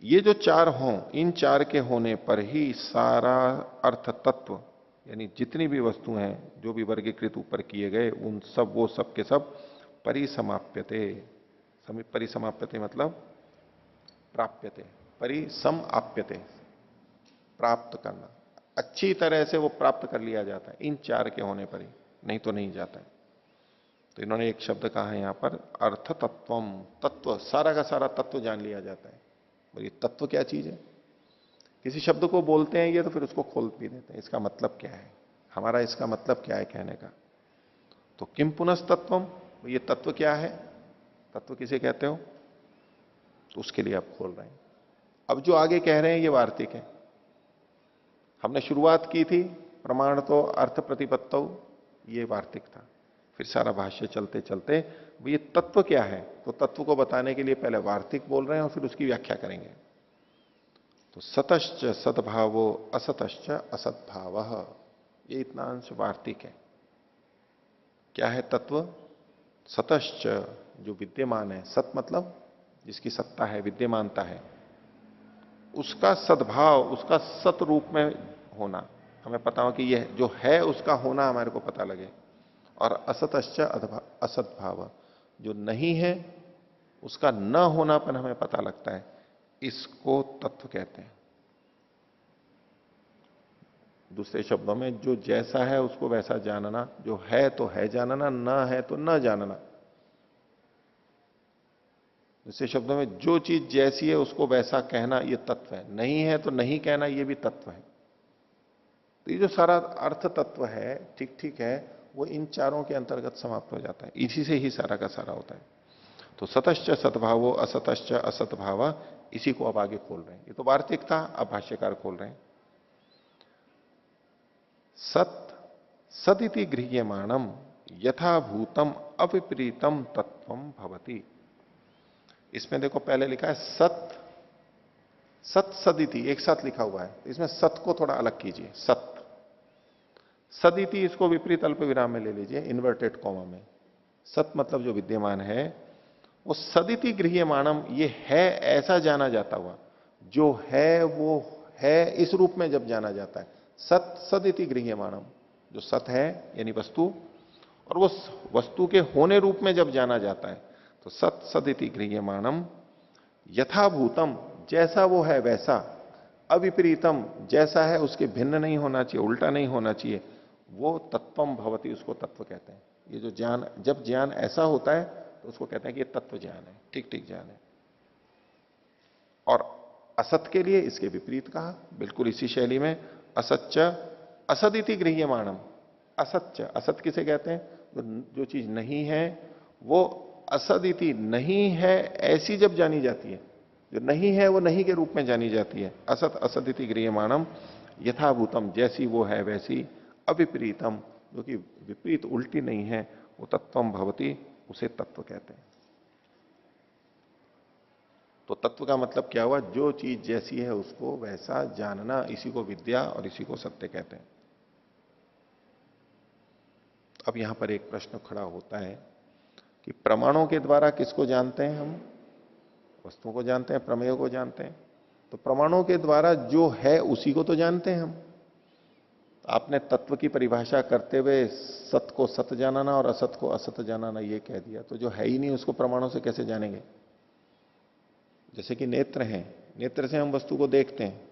Speaker 1: ये जो चार हों, इन चार के होने पर ही सारा अर्थ तत्व, यानी जितनी भी वस्तुएं हैं, जो भी वर्गीकृत ऊपर किए गए, उन सब, वो सब के सब परिसमाप्यते, परिसमाप्यते मतलब प्राप्यते, परिसम आप्यते, प्राप्त करना, अच्छी तरह से वो प्राप्त कर लिया जाता है इन चार के होने पर ही, नहीं तो नहीं जाता है। तो इन्होंने एक शब्द कहा है यहां पर, अर्थ तत्वम। तत्व, सारा का सारा तत्व जान लिया जाता है। बोलिए तत्व क्या चीज है? किसी शब्द को बोलते हैं ये तो फिर उसको खोल भी देते हैं, इसका मतलब क्या है, हमारा इसका मतलब क्या है कहने का। तो किम पुनः तत्वम, ये तत्व क्या है, तत्व किसे कहते हो, तो उसके लिए आप खोल रहे हैं। अब जो आगे कह रहे हैं ये वार्तिक है। हमने शुरुआत की थी प्रमाण तो अर्थ प्रतिपत्तौ, ये वार्तिक था। फिर सारा भाष्य चलते चलते ये तत्व क्या है, तो तत्व को बताने के लिए पहले वार्तिक बोल रहे हैं और फिर उसकी व्याख्या करेंगे। तो सतश्च सद्भावो असतश्च असद्भाव, ये इतना अंश वार्तिक है। क्या है तत्व? सतश्च, जो विद्यमान है, सत मतलब जिसकी सत्ता है, विद्यमानता है, उसका सद्भाव, उसका सत रूप में होना, हमें पता हो कि यह जो है उसका होना हमारे को पता लगे। और असतश्च असद्भाव, जो नहीं है उसका न होनापन हमें पता लगता है, इसको तत्व कहते हैं। दूसरे शब्दों में जो जैसा है उसको वैसा जानना, जो है तो है जानना, न है तो न जानना। दूसरे शब्दों में जो चीज जैसी है उसको वैसा कहना, ये तत्व है। नहीं है तो नहीं कहना, ये भी तत्व है। तो ये जो सारा अर्थ तत्व है, ठीक ठीक है, वो इन चारों के अंतर्गत समाप्त हो जाता है, इसी से ही सारा का सारा होता है। तो सतश्च सद्भावो असतश्च असद्भाव, इसी को अब आगे खोल रहे हैं। ये तो वार्तिक था, अब भाष्यकार खोल रहे हैं। सत सदिति गृह्यमाणम यथाभूतम अविपरीतम तत्वम भवति। इसमें देखो पहले लिखा है सत, सत सदिति एक साथ लिखा हुआ है, इसमें सत को थोड़ा अलग कीजिए। सत सदिति, इसको विपरीत अल्प विराम में ले लीजिए, इन्वर्टेड कॉमा में। सत मतलब जो विद्यमान है, वो सदिति गृह्यमाणम, ये है ऐसा जाना जाता हुआ, जो है वो है इस रूप में जब जाना जाता है। सत सदिति गृह्यमाणम, जो सत है यानी वस्तु, और वो वस्तु के होने रूप में जब जाना जाता है, तो सत सदिति गृह्यमाणम यथाभूतम, जैसा वो है वैसा, अविपरीतम, जैसा है उसके भिन्न नहीं होना चाहिए, उल्टा नहीं होना चाहिए, वो तत्वम भवति, उसको तत्व कहते हैं। ये जो ज्ञान, जब ज्ञान ऐसा होता है तो उसको कहते हैं कि ये तत्व ज्ञान है, ठीक ठीक ज्ञान है। और असत के लिए इसके विपरीत कहा, बिल्कुल इसी शैली में, असच्च असदिति गृह्यमाणम। असत्य, असत किसे कहते हैं? जो चीज नहीं है वो असदिति, नहीं है ऐसी जब जानी जाती है, जो नहीं है वो नहीं के रूप में जानी जाती है। असत असदिति गृह्यमाणम यथाभूतम, जैसी वो है वैसी, अविपरीतम, जो कि विपरीत उल्टी नहीं है, वो तत्वम भवति, उसे तत्व कहते हैं। तो तत्व का मतलब क्या हुआ? जो चीज जैसी है उसको वैसा जानना, इसी को विद्या और इसी को सत्य कहते हैं। अब यहां पर एक प्रश्न खड़ा होता है कि प्रमाणों के द्वारा किसको जानते हैं हम? वस्तुओं को जानते हैं, प्रमेयों को जानते हैं। तो प्रमाणों के द्वारा जो है उसी को तो जानते हैं हम। आपने तत्व की परिभाषा करते हुए सत को सत जानना और असत को असत जानना ये कह दिया, तो जो है ही नहीं उसको प्रमाणों से कैसे जानेंगे? जैसे कि नेत्र हैं, नेत्र से हम वस्तु को देखते हैं,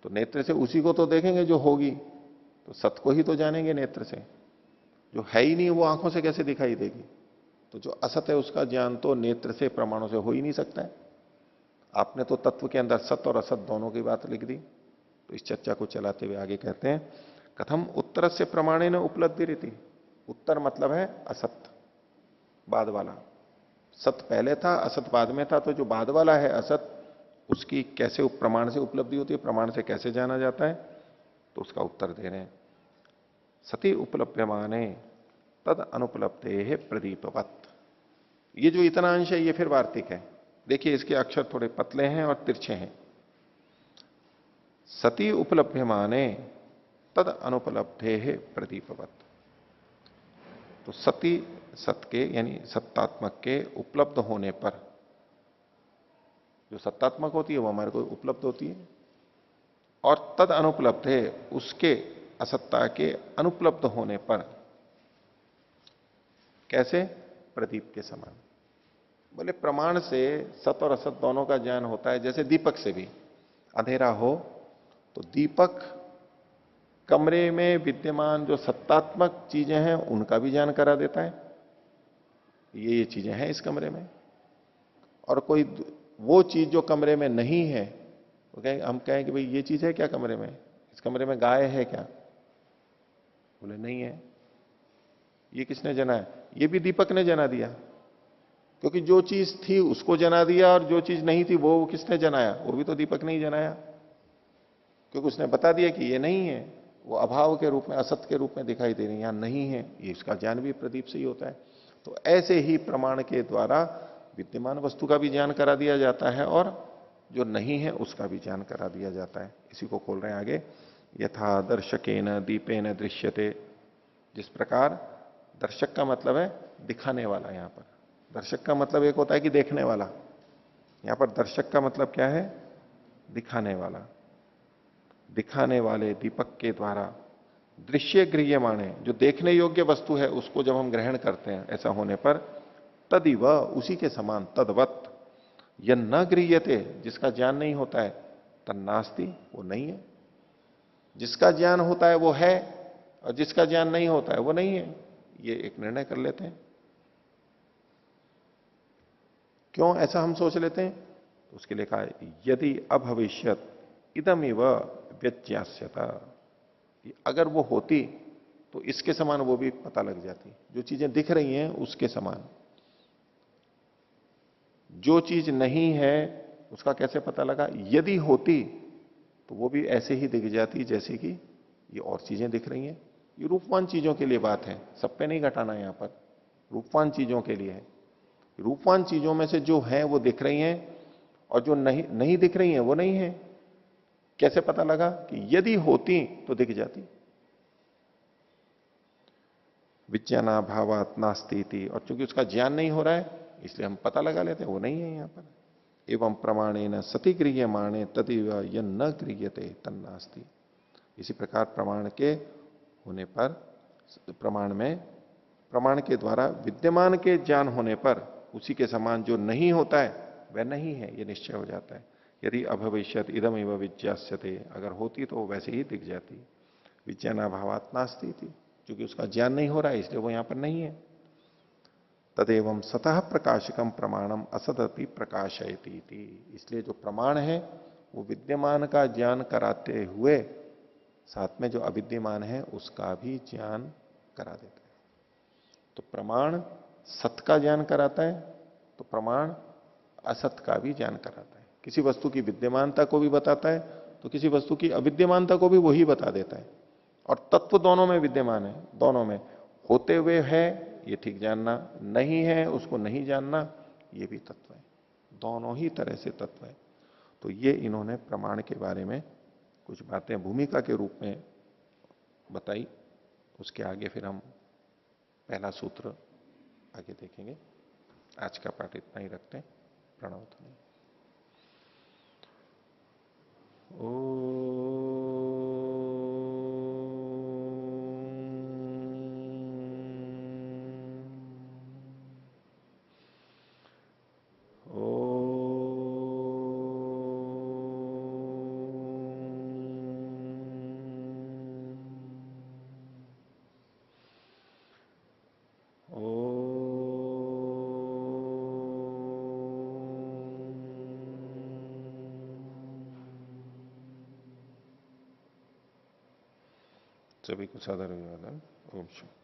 Speaker 1: तो नेत्र से उसी को तो देखेंगे जो होगी, तो सत को ही तो जानेंगे नेत्र से। जो है ही नहीं वो आंखों से कैसे दिखाई देगी? तो जो असत है उसका ज्ञान तो नेत्र से, प्रमाणों से हो ही नहीं सकता है। आपने तो तत्व के अंदर सत और असत दोनों की बात लिख दी। तो इस चर्चा को चलाते हुए आगे कहते हैं, कथम उत्तर से प्रमाणे न उपलब्धि रीति। उत्तर मतलब है असत, बाद वाला। सत पहले था, असत बाद में था, तो जो बाद वाला है असत, उसकी कैसे प्रमाण से उपलब्धि होती है, प्रमाण से कैसे जाना जाता है? तो उसका उत्तर दे रहे हैं, सती उपलभ्यमाने तद अनुपलब्धे है प्रदीपवत। ये जो इतना अंश है ये फिर वार्तिक है। देखिए इसके अक्षर थोड़े पतले हैं और तिरछे हैं। सती उपलभ्यमाने तद अनुपलब्धे है प्रदीपवत। तो सती, सत के यानी सत्तात्मक के उपलब्ध होने पर, जो सत्तात्मक होती है वो हमारे को उपलब्ध होती है, और तद अनुपलब्ध है, उसके असत्ता के अनुपलब्ध होने पर, कैसे? प्रदीप के समान। बोले प्रमाण से सत और असत दोनों का ज्ञान होता है। जैसे दीपक से भी, अंधेरा हो तो दीपक कमरे में विद्यमान जो सत्तात्मक चीजें हैं उनका भी ज्ञान करा देता है, ये चीजें हैं इस कमरे में। और कोई वो चीज जो कमरे में नहीं है, वो कहें, हम कहें कि भाई ये चीज है क्या कमरे में, इस कमरे में गाय है क्या, बोले नहीं है। ये किसने जनाया? ये भी दीपक ने जना दिया, क्योंकि जो चीज थी उसको जना दिया और जो चीज नहीं थी वो किसने जनाया? वो भी तो दीपक ने ही जनाया, क्योंकि उसने बता दिया कि ये नहीं है, वो अभाव के रूप में, असत के रूप में दिखाई दे रही है, यहां नहीं है। ये इसका ज्ञान भी प्रदीप से ही होता है। तो ऐसे ही प्रमाण के द्वारा विद्यमान वस्तु का भी ज्ञान करा दिया जाता है और जो नहीं है उसका भी ज्ञान करा दिया जाता है। इसी को खोल रहे हैं आगे। यथा दर्शकेन दीपेन दृश्यते, जिस प्रकार दर्शक का मतलब है दिखाने वाला, यहां पर दर्शक का मतलब एक होता है कि देखने वाला, यहां पर दर्शक का मतलब क्या है? दिखाने वाला। दिखाने वाले दीपक के द्वारा दृश्य गृह्यमाणे, जो देखने योग्य वस्तु है उसको जब हम ग्रहण करते हैं, ऐसा होने पर तदिव, उसी के समान, तदवत, यह न गृह्यते, जिसका ज्ञान नहीं होता है, तन्नास्ति, वो नहीं है। जिसका ज्ञान होता है वो है और जिसका ज्ञान नहीं होता है वो नहीं है। ये एक निर्णय कर लेते हैं। क्यों ऐसा हम सोच लेते हैं? तो उसके लिए कहा, यदि अभविष्यत इदमिव व्यज्ञास्यता, अगर वो होती तो इसके समान वो भी पता लग जाती। जो चीजें दिख रही हैं उसके समान जो चीज नहीं है उसका कैसे पता लगा? यदि होती तो वो भी ऐसे ही दिख जाती जैसे कि ये और चीजें दिख रही हैं। ये रूपवान चीजों के लिए बात है, सब पे नहीं घटाना यहां पर, रूपवान चीजों के लिए है। रूपवान चीजों में से जो है वो दिख रही हैं और जो नहीं नहीं दिख रही हैं वो नहीं है। कैसे पता लगा? कि यदि होती तो दिख जाती। विज्ञाना भावात नास्ती, और चूंकि उसका ज्ञान नहीं हो रहा है इसलिए हम पता लगा लेते हैं वो नहीं है यहां पर। एवं प्रमाणे न सती गृह्यमाणे तदिव यह न गृह्यते तन्नास्ति। इसी प्रकार प्रमाण के होने पर, प्रमाण में, प्रमाण के द्वारा विद्यमान के ज्ञान होने पर उसी के समान जो नहीं होता है वह नहीं है, यह निश्चय हो जाता है। यदि अभविष्यत इदम एवं विज्ञास्यते, अगर होती तो वैसे ही दिख जाती। विज्ञानाभावात नास्ती थी, क्योंकि उसका ज्ञान नहीं हो रहा है इसलिए वो यहां पर नहीं है। तदेवं सतः प्रकाशकम प्रमाणम असदपि प्रकाशयती थी, इसलिए जो प्रमाण है वो विद्यमान का ज्ञान कराते हुए साथ में जो अविद्यमान है उसका भी ज्ञान करा देता है। तो प्रमाण सत का ज्ञान कराता है तो प्रमाण असत का भी ज्ञान कराता है। किसी वस्तु की विद्यमानता को भी बताता है तो किसी वस्तु की अविद्यमानता को भी वही बता देता है। और तत्व दोनों में विद्यमान है, दोनों में होते हुए है ये ठीक जानना, नहीं है उसको नहीं जानना, ये भी तत्व है। दोनों ही तरह से तत्व है। तो ये इन्होंने प्रमाण के बारे में कुछ बातें भूमिका के रूप में बताई। उसके आगे फिर हम पहला सूत्र आगे देखेंगे। आज का पाठ इतना ही रखते हैं। प्रणव ध्वनि। ओ सभी को सादर अभिवादन। ओम शुभ।